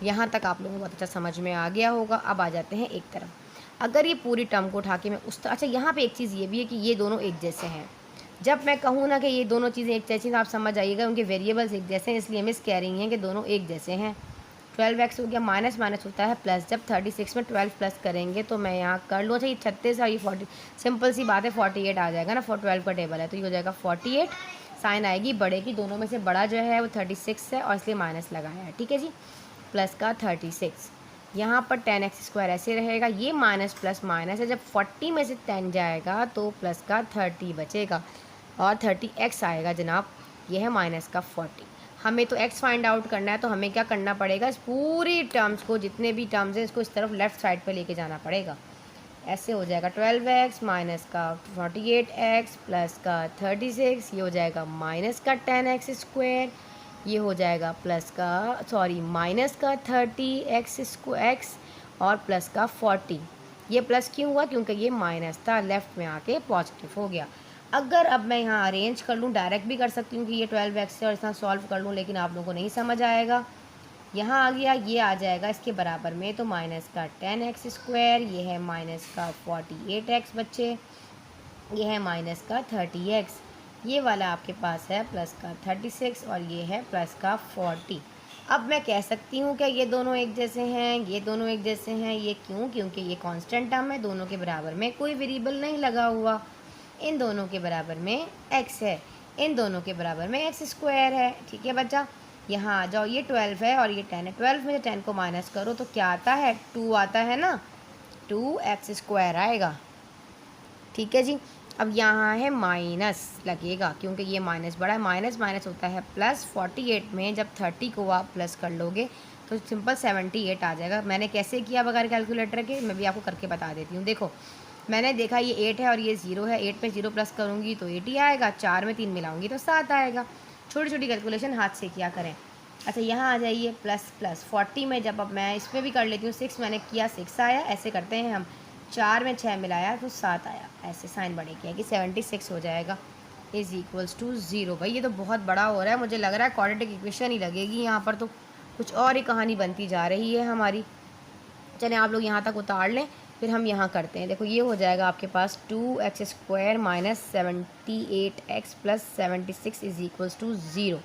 यहाँ तक आप लोगों को बहुत अच्छा समझ में आ गया होगा। अब आ जाते हैं एक तरफ। अगर ये पूरी टर्म को उठा के मैं अच्छा, यहाँ पे एक चीज़ ये भी है कि ये दोनों एक जैसे हैं। जब मैं कहूँ ना कि ये दोनों चीज़ें एक जैसी, तो आप समझ आइएगा उनके वेरिएबल्स एक जैसे हैं, इसलिए मिस कह रही हैं कि दोनों एक जैसे हैं। 12x हो गया, माइनस माइनस होता है प्लस। जब 36 में 12 प्लस करेंगे तो मैं यहाँ कर लूँ, अच्छा ये 36 और ये 40, सिंपल सी बात है 48 आ जाएगा ना, 12 का टेबल है तो ये हो जाएगा 48। साइन आएगी बड़े की, दोनों में से बड़ा जो है वो 36 है और इसलिए माइनस लगाया है। ठीक है जी, प्लस का 36। यहाँ पर 10x स्क्वायर ऐसे रहेगा, ये माइनस प्लस माइनस है, जब 40 में से 10 जाएगा तो प्लस का 30 बचेगा और 30x आएगा जनाब। ये है माइनस का 40। हमें तो x फाइंड आउट करना है, तो हमें क्या करना पड़ेगा, इस पूरी टर्म्स को, जितने भी टर्म्स हैं, इसको इस तरफ लेफ़्ट साइड पे लेके जाना पड़ेगा। ऐसे हो जाएगा 12x माइनस का 48x प्लस का 36, ये हो जाएगा माइनस का 10x स्क्वायर, ये हो जाएगा प्लस का माइनस का 30x और प्लस का 40। ये प्लस क्यों हुआ, क्योंकि ये माइनस था, लेफ़्ट में आके पॉजिटिव हो गया। अगर अब मैं यहाँ अरेंज कर लूँ, डायरेक्ट भी कर सकती हूँ कि ये 12x से और इतना सॉल्व कर लूँ, लेकिन आप लोगों को नहीं समझ आएगा। यहाँ आ गया, ये आ जाएगा इसके बराबर में, तो माइनस का 10x स्क्वायर, ये है माइनस का 48x बच्चे, ये है माइनस का 30x, ये वाला आपके पास है प्लस का 36 और ये है प्लस का 40। अब मैं कह सकती हूँ कि ये दोनों एक जैसे हैं, ये दोनों एक जैसे हैं। ये क्यों, क्योंकि ये कांस्टेंट टर्म है, दोनों के बराबर में कोई वेरिएबल नहीं लगा हुआ। इन दोनों के बराबर में x है, इन दोनों के बराबर में x स्क्वायर है। ठीक है बच्चा, यहाँ आ जाओ। ये 12 है और ये 10 है, 12 में से 10 को माइनस करो तो क्या आता है, 2 आता है ना, 2x स्क्वायर आएगा। ठीक है जी, अब यहाँ है माइनस लगेगा क्योंकि ये माइनस बड़ा है, माइनस माइनस होता है प्लस। 48 में जब 30 को आप प्लस कर लोगे तो सिंपल 78 आ जाएगा। मैंने कैसे किया बगैर कैलकुलेटर के, मैं भी आपको करके बता देती हूँ। देखो, मैंने देखा ये 8 है और ये 0 है, 8 पे 0 प्लस करूँगी तो 8 ही आएगा, 4 में 3 मिलाऊंगी तो 7 आएगा। छोटी छोटी कैलकुलेशन हाथ से किया करें। अच्छा यहाँ आ जाइए प्लस प्लस 40 में जब अब मैं इसमें भी कर लेती हूँ 6 मैंने किया 6 आया, ऐसे करते हैं हम 4 में 6 मिलाया तो 7 आया, ऐसे साइन बड़े किया कि 76 हो जाएगा इज़ इक्वल्स टू 0। भाई ये तो बहुत बड़ा हो रहा है, मुझे लग रहा है क्वाड्रेटिक इक्वेशन ही लगेगी यहाँ पर, तो कुछ और ही कहानी बनती जा रही है हमारी। चलें आप लोग यहाँ तक उतार लें, फिर हम यहाँ करते हैं। देखो ये हो जाएगा आपके पास 2x² minus 78x plus 76 is equals to 0।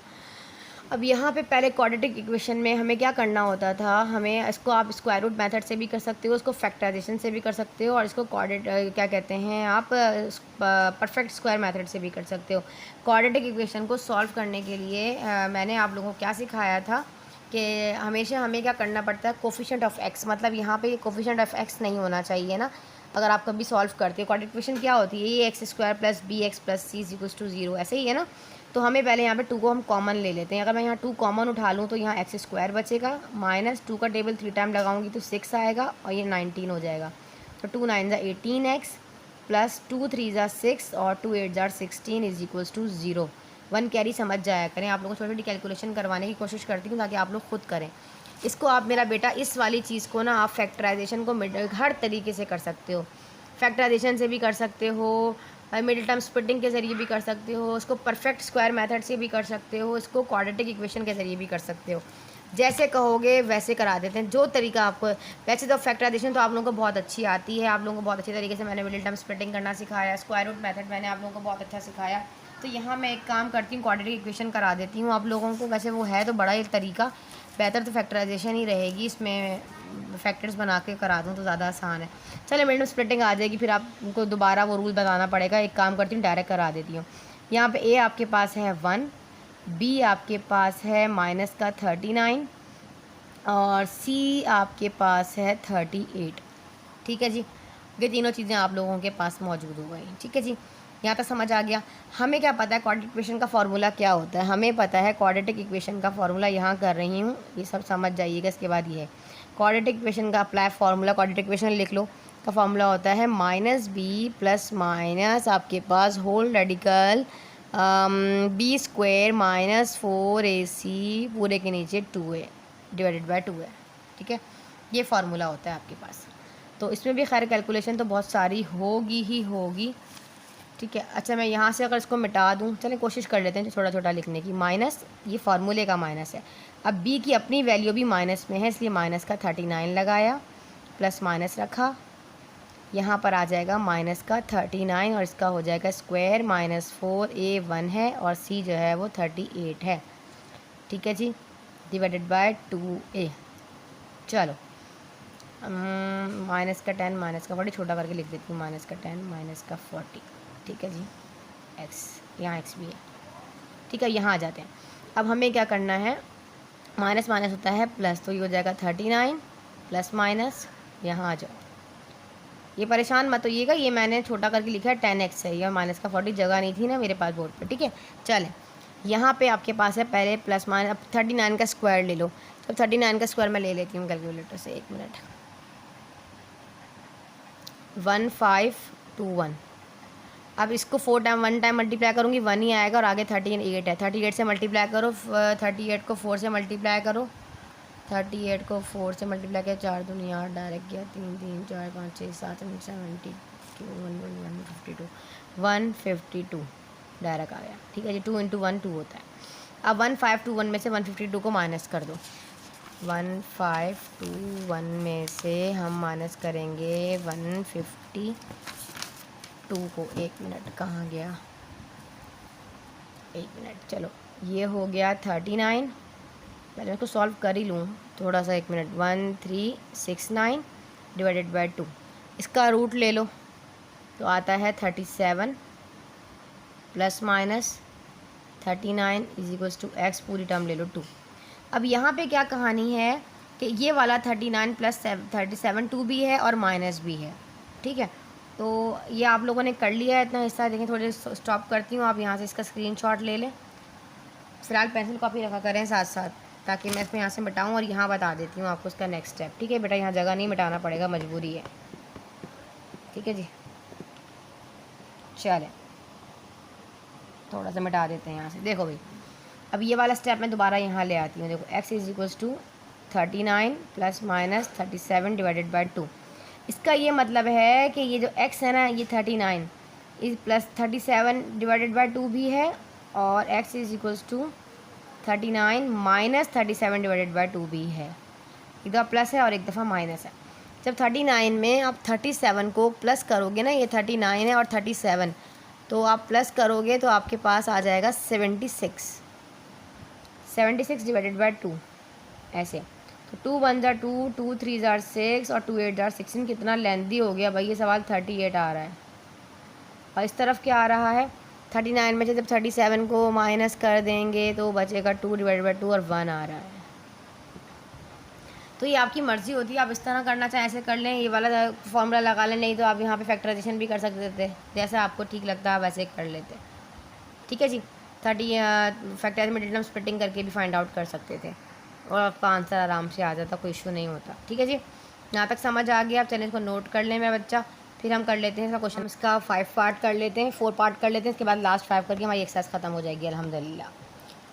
अब यहाँ पे पहले क्वाड्रेटिक इक्वेशन में हमें क्या करना होता था, हमें इसको आप स्क्वायर रूट मेथड से भी कर सकते हो, इसको फैक्टराइजेशन से भी कर सकते हो, और इसको क्या कहते हैं आप परफेक्ट स्क्वायर मेथड से भी कर सकते हो। क्वाड्रेटिक इक्वेशन को सॉल्व करने के लिए मैंने आप लोगों को क्या सिखाया था कि हमेशा हमें क्या करना पड़ता है, कोफिशिएंट ऑफ एक्स, मतलब यहाँ पे कोफिशिएंट ऑफ एक्स नहीं होना चाहिए ना अगर आप कभी सॉल्व करते हो। क्वाड्रेटिक इक्वेशन क्या होती है, ये x² plus bx plus c is equals to 0, ऐसे ही है ना। तो हमें पहले यहाँ पे 2 को हम कॉमन ले लेते हैं। अगर मैं यहाँ 2 कॉमन उठा लूँ तो यहाँ x² बचेगा, माइनस 2 का टेबल 3 टाइम लगाऊंगी तो 6 आएगा और ये 19 हो जाएगा। तो 2 9 ज़ा 18x प्लस 2 3 ज़ा 6 और 2 8 ज़ा 16 इज इक्वल्स टू 0। 1 कैरी समझ जाया करें, आप लोगों को छोटी छोटी कैलकुलेशन करवाने की कोशिश करती हूँ ताकि आप लोग खुद करें इसको। आप मेरा बेटा इस वाली चीज़ को ना आप फैक्टराइजेशन को हर तरीके से कर सकते हो, फैक्टराइजेशन से भी कर सकते हो, मिडिल टर्म स्प्लिटिंग के ज़रिए भी कर सकते हो, इसको परफेक्ट स्क्वायर मेथड से भी कर सकते हो, इसको क्वाड्रेटिक इक्वेशन के ज़रिए भी कर सकते हो। जैसे कहोगे वैसे करा देते हैं, जो तरीका आपको। वैसे तो फैक्टराइजेशन तो आप लोगों को बहुत अच्छी आती है, आप लोगों को बहुत अच्छे तरीके से मैंने मिडिल टर्म स्प्लिटिंग करना सिखाया, स्क्वायर रूट मेथड मैंने आप लोगों को बहुत अच्छा सिखाया। तो यहाँ मैं एक काम करती हूँ, क्वाड्रेटिक इक्वेशन करा देती हूँ आप लोगों को। वैसे वो है तो बड़ा ही तरीका, बेहतर तो फैक्टराइजेशन ही रहेगी, इसमें फैक्टर्स बना के करा दूँ तो ज़्यादा आसान है। चलिए मिडिल स्प्लिटिंग आ जाएगी, फिर आपको दोबारा वो रूल बताना पड़ेगा। एक काम करती हूँ डायरेक्ट करा देती हूँ। यहाँ पे a आपके पास है 1, b आपके पास है माइनस का 39 और c आपके पास है 38। ठीक है जी, ये तीनों चीज़ें आप लोगों के पास मौजूद हो गई। ठीक है जी, यहाँ तक समझ आ गया। हमें क्या पता है क्वाड्रेटिक इक्वेशन का फार्मूला क्या होता है, हमें पता है क्वाड्रेटिक इक्वेशन का फार्मूला यहाँ कर रही हूँ, ये सब समझ जाइएगा। इसके बाद ये है क्वाड्रेटिक इक्वेशन का अप्लाई फार्मूला, क्वाड्रेटिक इक्वेशन लिख लो, का फार्मूला होता है -b प्लस माइनस आपके पास whole radical b² minus 4ac पूरे के नीचे 2a डिवाइडेड बाय 2 है। ठीक है, ये फार्मूला होता है आपके पास। तो इसमें भी खैर कैलकुलेशन तो बहुत सारी होगी ही होगी। ठीक है, अच्छा मैं यहाँ से अगर इसको मिटा दूँ, चलें कोशिश कर लेते हैं छोटा छोटा लिखने की। माइनस, ये फार्मूले का माइनस है। अब b की अपनी वैल्यू भी माइनस में है, इसलिए माइनस का 39 लगाया, प्लस माइनस रखा, यहाँ पर आ जाएगा माइनस का 39 और इसका हो जाएगा स्क्वायर, माइनस 4a 1 है और c जो है वो 38 है। ठीक है जी, डिवाइडेड बाय 2a। चलो माइनस का 10 माइनस का 40 छोटा करके लिख देती हूँ, माइनस का 10 माइनस का 40। ठीक है जी, x यहाँ x भी है। ठीक है, यहाँ आ जाते हैं। अब हमें क्या करना है, माइनस माइनस होता है प्लस, तो ये हो जाएगा 39 प्लस माइनस, यहाँ आ जाओ। ये परेशान मत होइएगा, ये मैंने छोटा करके लिखा है 10x है, यह माइनस का 40 जगह नहीं थी ना मेरे पास बोर्ड पर। ठीक है, चलें यहाँ पे आपके पास है पहले प्लस माइनस। अब 39 का स्क्वायर ले लो, तो 39 का स्क्वायर मैं ले लेती हूँ कैलकुलेटर से, 1 मिनट। 1521। अब इसको 4 टाइम 1 टाइम मल्टीप्लाई करूँगी 1 ही आएगा और आगे 38 है, 38 से मल्टीप्लाई करो, 38 को 4 से मल्टीप्लाई करो, 38 को 4 से मल्टीप्लाई किया, 4 दूनी 8 डायरेक्ट गया, 3 3 4 5 6 7 72 152 डायरेक्ट आ गया। ठीक है जी, 2 × 1 2 होता है। अब 1521 में से 152 को माइनस कर दो, 1521 में से हम माइनस करेंगे 152 को। 1 मिनट, कहाँ गया, 1 मिनट। चलो ये हो गया 39, पहले इसको सॉल्व कर ही लूँ थोड़ा सा, 1 मिनट। 1369 डिवाइडेड बाय 2, इसका रूट ले लो तो आता है 37 plus minus 39 is equals to x, पूरी टर्म ले लो 2। अब यहाँ पे क्या कहानी है कि ये वाला 39 प्लस 37 2 भी है और माइनस भी है। ठीक है, तो ये आप लोगों ने कर लिया है इतना हिस्सा। देखें थोड़े स्टॉप करती हूँ, आप यहाँ से इसका स्क्रीनशॉट ले लें। फिलहाल पेंसिल कॉपी रखा करें साथ साथ, ताकि मैं इसको यहाँ से मिटाऊँ और यहाँ बता देती हूँ आपको इसका नेक्स्ट स्टेप। ठीक है बेटा, यहाँ जगह नहीं मिटाना पड़ेगा, मजबूरी है। ठीक है जी, चलें थोड़ा सा मिटा देते हैं यहाँ से। देखो भाई, अब ये वाला स्टेप मैं दोबारा यहाँ ले आती हूँ। देखो x is equals to 39 plus minus 37 divided by 2। इसका ये मतलब है कि ये जो x है ना, ये 39 इज प्लस 37 डिवाइडेड बाई 2 भी है, और x is equals to 39 minus 37 divided by 2 भी है। एक दफ़ा प्लस है और एक दफ़ा माइनस है। जब 39 में आप 37 को प्लस करोगे ना, ये 39 है और 37, तो आप प्लस करोगे तो आपके पास आ जाएगा 76 डिवाइडेड बाई 2 ऐसे। तो 2 1 ज़ा 2, 2 3 ज़ा 6 और 2 8 ज़ा 16। कितना लेंदी हो गया भाई ये सवाल। 38 आ रहा है। और इस तरफ क्या आ रहा है, 39 में से जब 37 को माइनस कर देंगे तो बचेगा 2 डिवाइडेड बाई 2 और 1 आ रहा है। तो ये आपकी मर्ज़ी होती है, आप इस तरह करना चाहें ऐसे कर लें, ये वाला फॉर्मूला लगा लें, नहीं तो आप यहाँ पे फैक्टराइजेशन भी कर सकते थे, जैसा आपको ठीक लगता है वैसे कर लेते। ठीक है जी। 30 फैक्टराइज में डिटरम स्प्लिटिंग करके भी फाइंड आउट कर सकते थे और आपका आंसर आराम से आ जाता, कोई इशू नहीं होता। ठीक है जी, यहाँ तक समझ आ गया। आप चैनल को नोट कर लें मेरा बच्चा। फिर हम कर लेते हैं इसका क्वेश्चन, इसका 5 पार्ट कर लेते हैं, 4 पार्ट कर लेते हैं, इसके बाद लास्ट 5 करके हमारी एक्सरसाइज ख़त्म हो जाएगी अल्हम्दुलिल्लाह।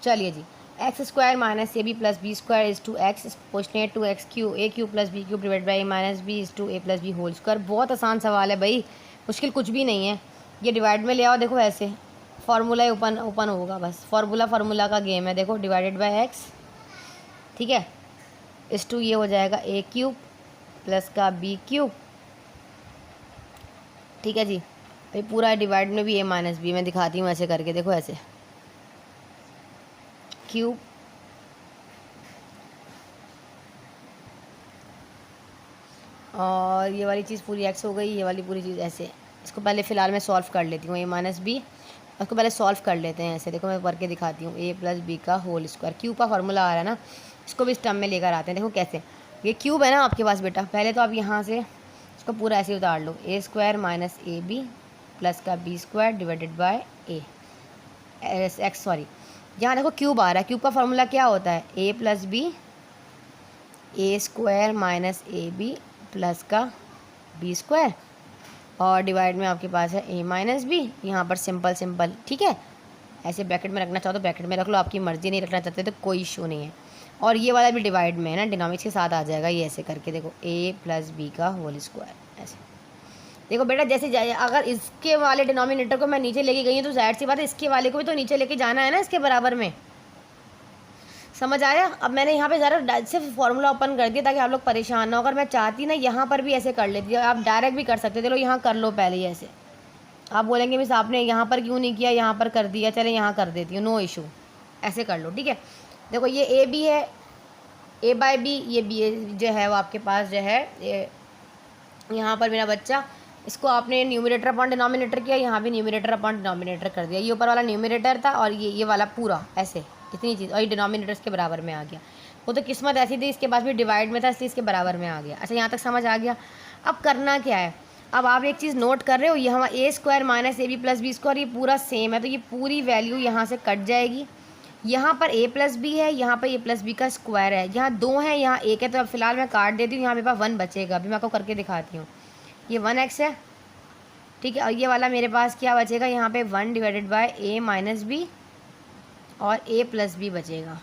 चलिए जी, x square minus a b plus b square is to x proportionate to x cube a cube plus b cube divide by a minus b is to a plus b whole square. बहुत आसान सवाल है भाई, मुश्किल कुछ भी नहीं है। ये डिवाइड में ले आओ, देखो ऐसे फार्मूला ओपन होगा, बस फार्मूला का गेम है। देखो डिवाइडेड बाई एक्स, ठीक है, इस टू ये हो जाएगा ए क्यूब प्लस का बी क्यूब। ठीक है जी, भाई पूरा डिवाइड में भी ए माइनस बी, मैं दिखाती हूँ ऐसे करके, देखो ऐसे क्यूब और ये वाली चीज़ पूरी एक्स हो गई, ये वाली पूरी चीज़ ऐसे। इसको पहले फ़िलहाल मैं सॉल्व कर लेती हूँ, ए माइनस बी, उसको पहले सॉल्व कर लेते हैं ऐसे। देखो मैं करके दिखाती हूँ, ए प्लस बी का होल स्क्वायर, क्यूब का फार्मूला आ रहा है ना, इसको भी इस टर्म में लेकर आते हैं। देखो कैसे, ये क्यूब है ना आपके पास बेटा, पहले तो आप यहाँ से इसको पूरा ऐसे उतार लो, a square minus a b plus का b square divided by a x, sorry यहाँ देखो क्यूब आ रहा है। क्यूब का फार्मूला क्या होता है, a plus b, a square minus a b plus का बी स्क्वायर, और डिवाइड में आपके पास है ए माइनस बी, यहाँ पर सिंपल। ठीक है, ऐसे ब्रैकेट में रखना चाहो तो ब्रैकेट में रख लो, आपकी मर्ज़ी, नहीं रखना चाहते तो कोई इशू नहीं है। और ये वाला भी डिवाइड में है ना, डिनोमिनेटर के साथ आ जाएगा, ये ऐसे करके देखो ए प्लस बी का होल स्क्वायर ऐसे। देखो बेटा जैसे अगर इसके वाले डिनोमिनेटर को मैं नीचे लेके गई हूँ तो जाहिर सी बात है इसके वाले को भी तो नीचे लेके जाना है ना, इसके बराबर में। समझ आया? अब मैंने यहाँ पे ज़रा सिर्फ फार्मूला ओपन कर दिया ताकि आप लोग परेशान ना हो। अगर मैं चाहती ना यहाँ पर भी ऐसे कर लेती, आप डायरेक्ट भी कर सकते, चलो यहाँ कर लो पहले ही ऐसे। आप बोलेंगे मिस आपने यहाँ पर क्यों नहीं किया, यहाँ पर कर दिया, चले यहाँ कर देती हूँ, नो इशू, ऐसे कर लो। ठीक है, देखो ये ए बी है, ए बाई बी, ये बी जो है वो आपके पास जो है यहाँ पर मेरा बच्चा, इसको आपने न्यूमरेटर अपॉन डिनोमिनेटर किया, यहाँ भी न्यूमरेटर अपॉन डिनोमिनेटर कर दिया। ये ऊपर वाला न्यूमरेटर था और ये वाला पूरा ऐसे इतनी चीज़, और ये डिनोमिनेटर्स के बराबर में आ गया। वो तो किस्मत ऐसी थी, इसके पास भी डिवाइड में था इसलिए इसके बराबर में आ गया। अच्छा यहाँ तक समझ आ गया। अब करना क्या है, अब आप एक चीज़ नोट कर रहे हो, यहाँ a square minus a b plus b square ये पूरा सेम है, तो ये पूरी वैल्यू यहाँ से कट जाएगी। यहाँ पर ए प्लस बी है, यहाँ पर ए प्लस बी का स्क्वायर है, यहाँ 2 है यहाँ 1 है, तो अब फिलहाल मैं काट देती हूँ, यहाँ मेरे पास 1 बचेगा। अभी मैं आपको करके दिखाती हूँ, ये 1x है, ठीक है, और ये वाला मेरे पास क्या बचेगा, यहाँ पे 1 divided by a minus b और ए प्लस बी बचेगा।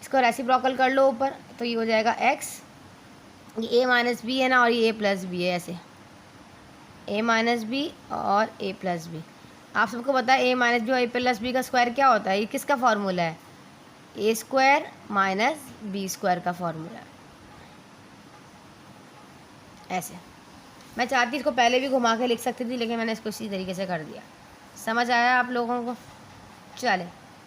इसको रेसिप्रोकल कर लो ऊपर, तो ये हो जाएगा x, ये ए माइनस बी है ना और ये ए प्लस बी है, ऐसे ए माइनस बी और ए प्लस बी। आप सबको पता है ए माइनस बी और ए प्लस बी का स्क्वायर क्या होता है, ये किसका फार्मूला है, ए स्क्वायर माइनस बी स्क्वायर का फार्मूला है। ऐसे मैं चाहती इसको पहले भी घुमा के लिख सकती थी, लेकिन मैंने इसको इसी तरीके से कर दिया। समझ आया आप लोगों को? चले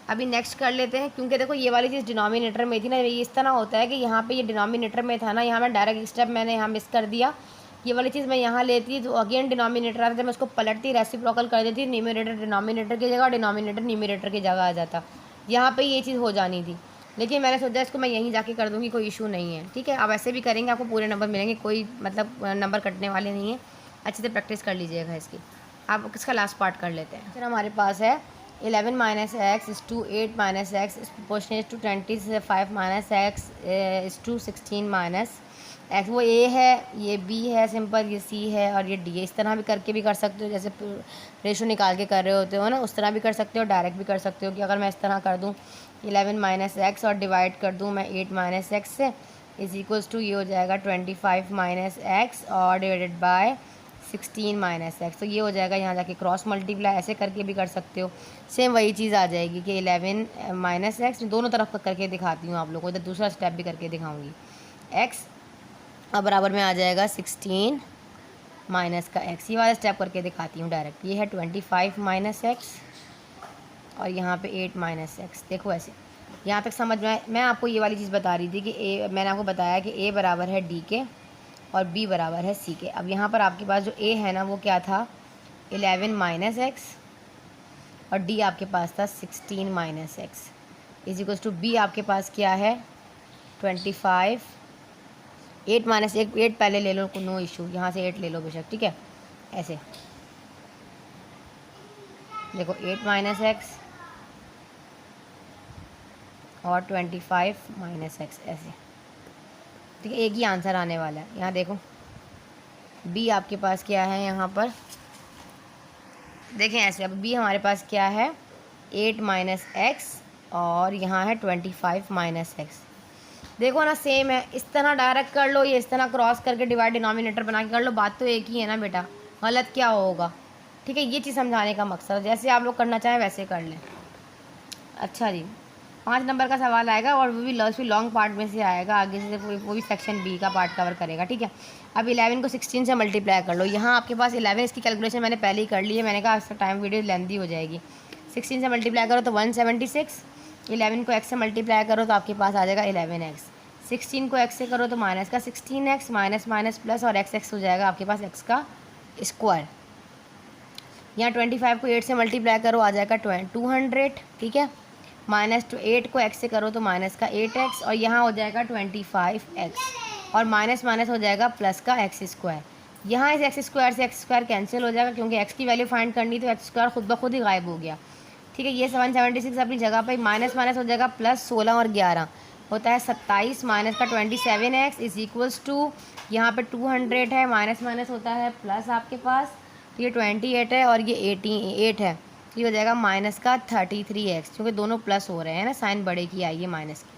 अभी नेक्स्ट कर लेते हैं, क्योंकि देखो ये वाली चीज़ डिनोमिनेटर में थी ना, ये इस तरह होता है कि यहाँ पे ये डिनोमिनेटर में था ना, यहाँ मैं डायरेक्ट स्टेप मैंने यहाँ मिस कर दिया। ये वाली चीज़ मैं यहाँ लेती तो अगेन डिनोमिनेटर आता, जब मैं उसको पलटती रेसिप्रोकल कर देती, न्यूमरेटर डिनोमिनेटर की जगह, डिनोमिनेटर न्यूमरेटर की जगह आ जाता। यहाँ पर ये चीज़ हो जानी थी, लेकिन मैंने सोचा इसको मैं यहीं जाके कर दूँगी, कोई इशू नहीं है। ठीक है, आप ऐसे भी करेंगे आपको पूरे नंबर मिलेंगे, कोई मतलब नंबर कटने वाले नहीं है। अच्छे से प्रैक्टिस कर लीजिएगा इसकी। आप इसका लास्ट पार्ट कर लेते हैं। फिर हमारे पास है 11 माइनस एक्स इस टू 8 माइनस एक्स इस प्रोपोर्शनेट टू 25 माइनस एक्स इस टू 16 माइनस एक्स वो ए है, ये बी है सिंपल, ये सी है और ये डी है। इस तरह भी करके भी कर सकते हो, जैसे रेशो निकाल के कर रहे होते हो ना, उस तरह भी कर सकते हो, डायरेक्ट भी कर सकते हो कि अगर मैं इस तरह कर दूँ 11 माइनस एक्स और डिवाइड कर दूँ मैं 8 माइनस एक्स से, इज इक्वल्स टू ये हो जाएगा 25 माइनस एक्स और डिवाइडेड बाय 16 माइनस एक्स। तो ये हो जाएगा, यहाँ जाके क्रॉस मल्टीप्लाई ऐसे करके भी कर सकते हो, सेम वही चीज़ आ जाएगी कि 11 माइनस एक्स। दोनों तरफ करके दिखाती हूँ आप लोगों को, इधर दूसरा स्टेप भी करके दिखाऊंगी। एक्स अब बराबर में आ जाएगा 16 माइनस का एक्स, ये वाला स्टेप करके दिखाती हूँ डायरेक्ट। ये है 25 माइनस एक्स और यहाँ पे 8 माइनस एक्स। देखो ऐसे यहाँ तक समझ में। मैं आपको ये वाली चीज़ बता रही थी कि ए, मैंने आपको बताया कि ए बराबर है डी के और बी बराबर है सी के। अब यहाँ पर आपके पास जो ए है ना वो क्या था 11 माइनस एक्स और डी आपके पास था 16 minus x is equals to b आपके पास क्या है 25। 8 माइनस 8 पहले ले लो, नो इशू, यहाँ से 8 ले लो बेशक, ठीक है। ऐसे देखो 8 माइनस एक्स और 25 माइनस एक्स, ऐसे, ठीक है। एक ही आंसर आने वाला है। यहाँ देखो बी आपके पास क्या है, यहाँ पर देखें ऐसे, अब बी हमारे पास क्या है 8 माइनस एक्स और यहाँ है 25 माइनस एक्स। देखो ना सेम है, इस तरह डायरेक्ट कर लो, ये इस तरह क्रॉस करके डिवाइड डिनोमिनेटर बना के कर लो, बात तो एक ही है ना बेटा, गलत क्या होगा, ठीक है। ये चीज़ समझाने का मकसद, जैसे आप लोग करना चाहें वैसे कर लें। अच्छा जी, 5 नंबर का सवाल आएगा और वो भी लॉन्ग पार्ट में से आएगा, आगे से वो भी सेक्शन बी का पार्ट कवर करेगा, ठीक है। अब 11 को 16 से मल्टीप्लाई कर लो। यहाँ आपके पास 11, इसकी कैलकुलेशन मैंने पहले ही कर ली है, मैंने कहा इसका टाइम वीडियो लेंदी हो जाएगी। 16 से मल्टीप्लाई करो तो 176, 11 को एक्स से मल्टीप्लाई करो तो आपके पास आ जाएगा 11x, 16 को एक्स से करो तो माइनस का 16x, माइनस माइनस प्लस और एक्स हो जाएगा आपके पास एक्स का स्क्वायर। यहाँ 25 को 8 से मल्टीप्लाई करो आ जाएगा 200, ठीक है। माइनस 8 को x से करो तो माइनस का 8x और यहाँ हो जाएगा 25x और माइनस माइनस हो जाएगा प्लस का एक्स स्क्वायर। यहाँ इस एक्स स्क्वायर से एक्स स्क्वायर कैंसिल हो जाएगा क्योंकि x की वैल्यू फाइंड करनी, तो एक्स स्क्वायर खुद ब खुद ही गायब हो गया, ठीक है। ये 776 अपनी जगह पर, माइनस माइनस हो जाएगा प्लस 16 और 11 होता है 27 माइनस का 27x इज इक्वल्स टू, यहाँ पे 200 है, माइनस माइनस होता है प्लस आपके पास, तो ये 28 है और ये 88 है, तो ये हो जाएगा माइनस का 33x, क्योंकि दोनों प्लस हो रहे हैं ना, साइन बड़े की आई है माइनस की।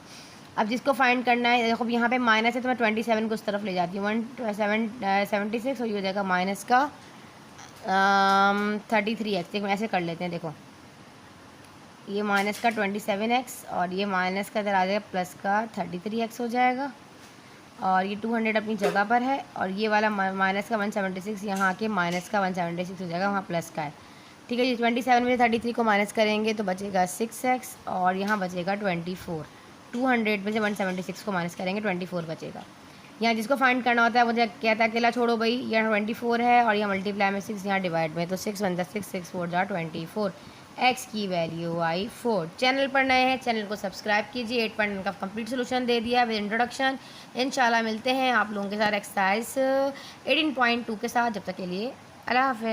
अब जिसको फाइंड करना है, देखो यहाँ पे माइनस है तो मैं 27 को उस तरफ ले जाती हूँ, 176 और ये हो जाएगा माइनस का 33x। देखो ऐसे कर लेते हैं, देखो ये माइनस का 27x और ये माइनस का इधर आ जाएगा प्लस का 33x हो जाएगा और ये 200 अपनी जगह पर है और ये वाला माइनस का 176 यहाँ आके माइनस का 176 हो जाएगा, वहाँ प्लस का है, ठीक है। ये 27 में 33 को माइनस करेंगे तो बचेगा 6x और यहाँ बचेगा 24। 200 में से 176 को माइनस करेंगे 24 बचेगा। यहाँ जिसको फाइंड करना होता है मुझे कहता है अकेला छोड़ो भाई, यहाँ 24 है और यहाँ मल्टीप्लाई में 6, यहाँ डिवाइड में, तो 6 1 6 6 4 जा 24, एक्स की वैल्यू आई 4। चैनल पर नए हैं चैनल को सब्सक्राइब कीजिए। 8.1 का कंप्लीट सोल्यूशन दे दिया विद इंट्रोडक्शन। इंशाल्लाह मिलते हैं आप लोगों के साथ एक्सरसाइज 18.2 के साथ, जब तक के लिए अल्लाह हाफ़िज़।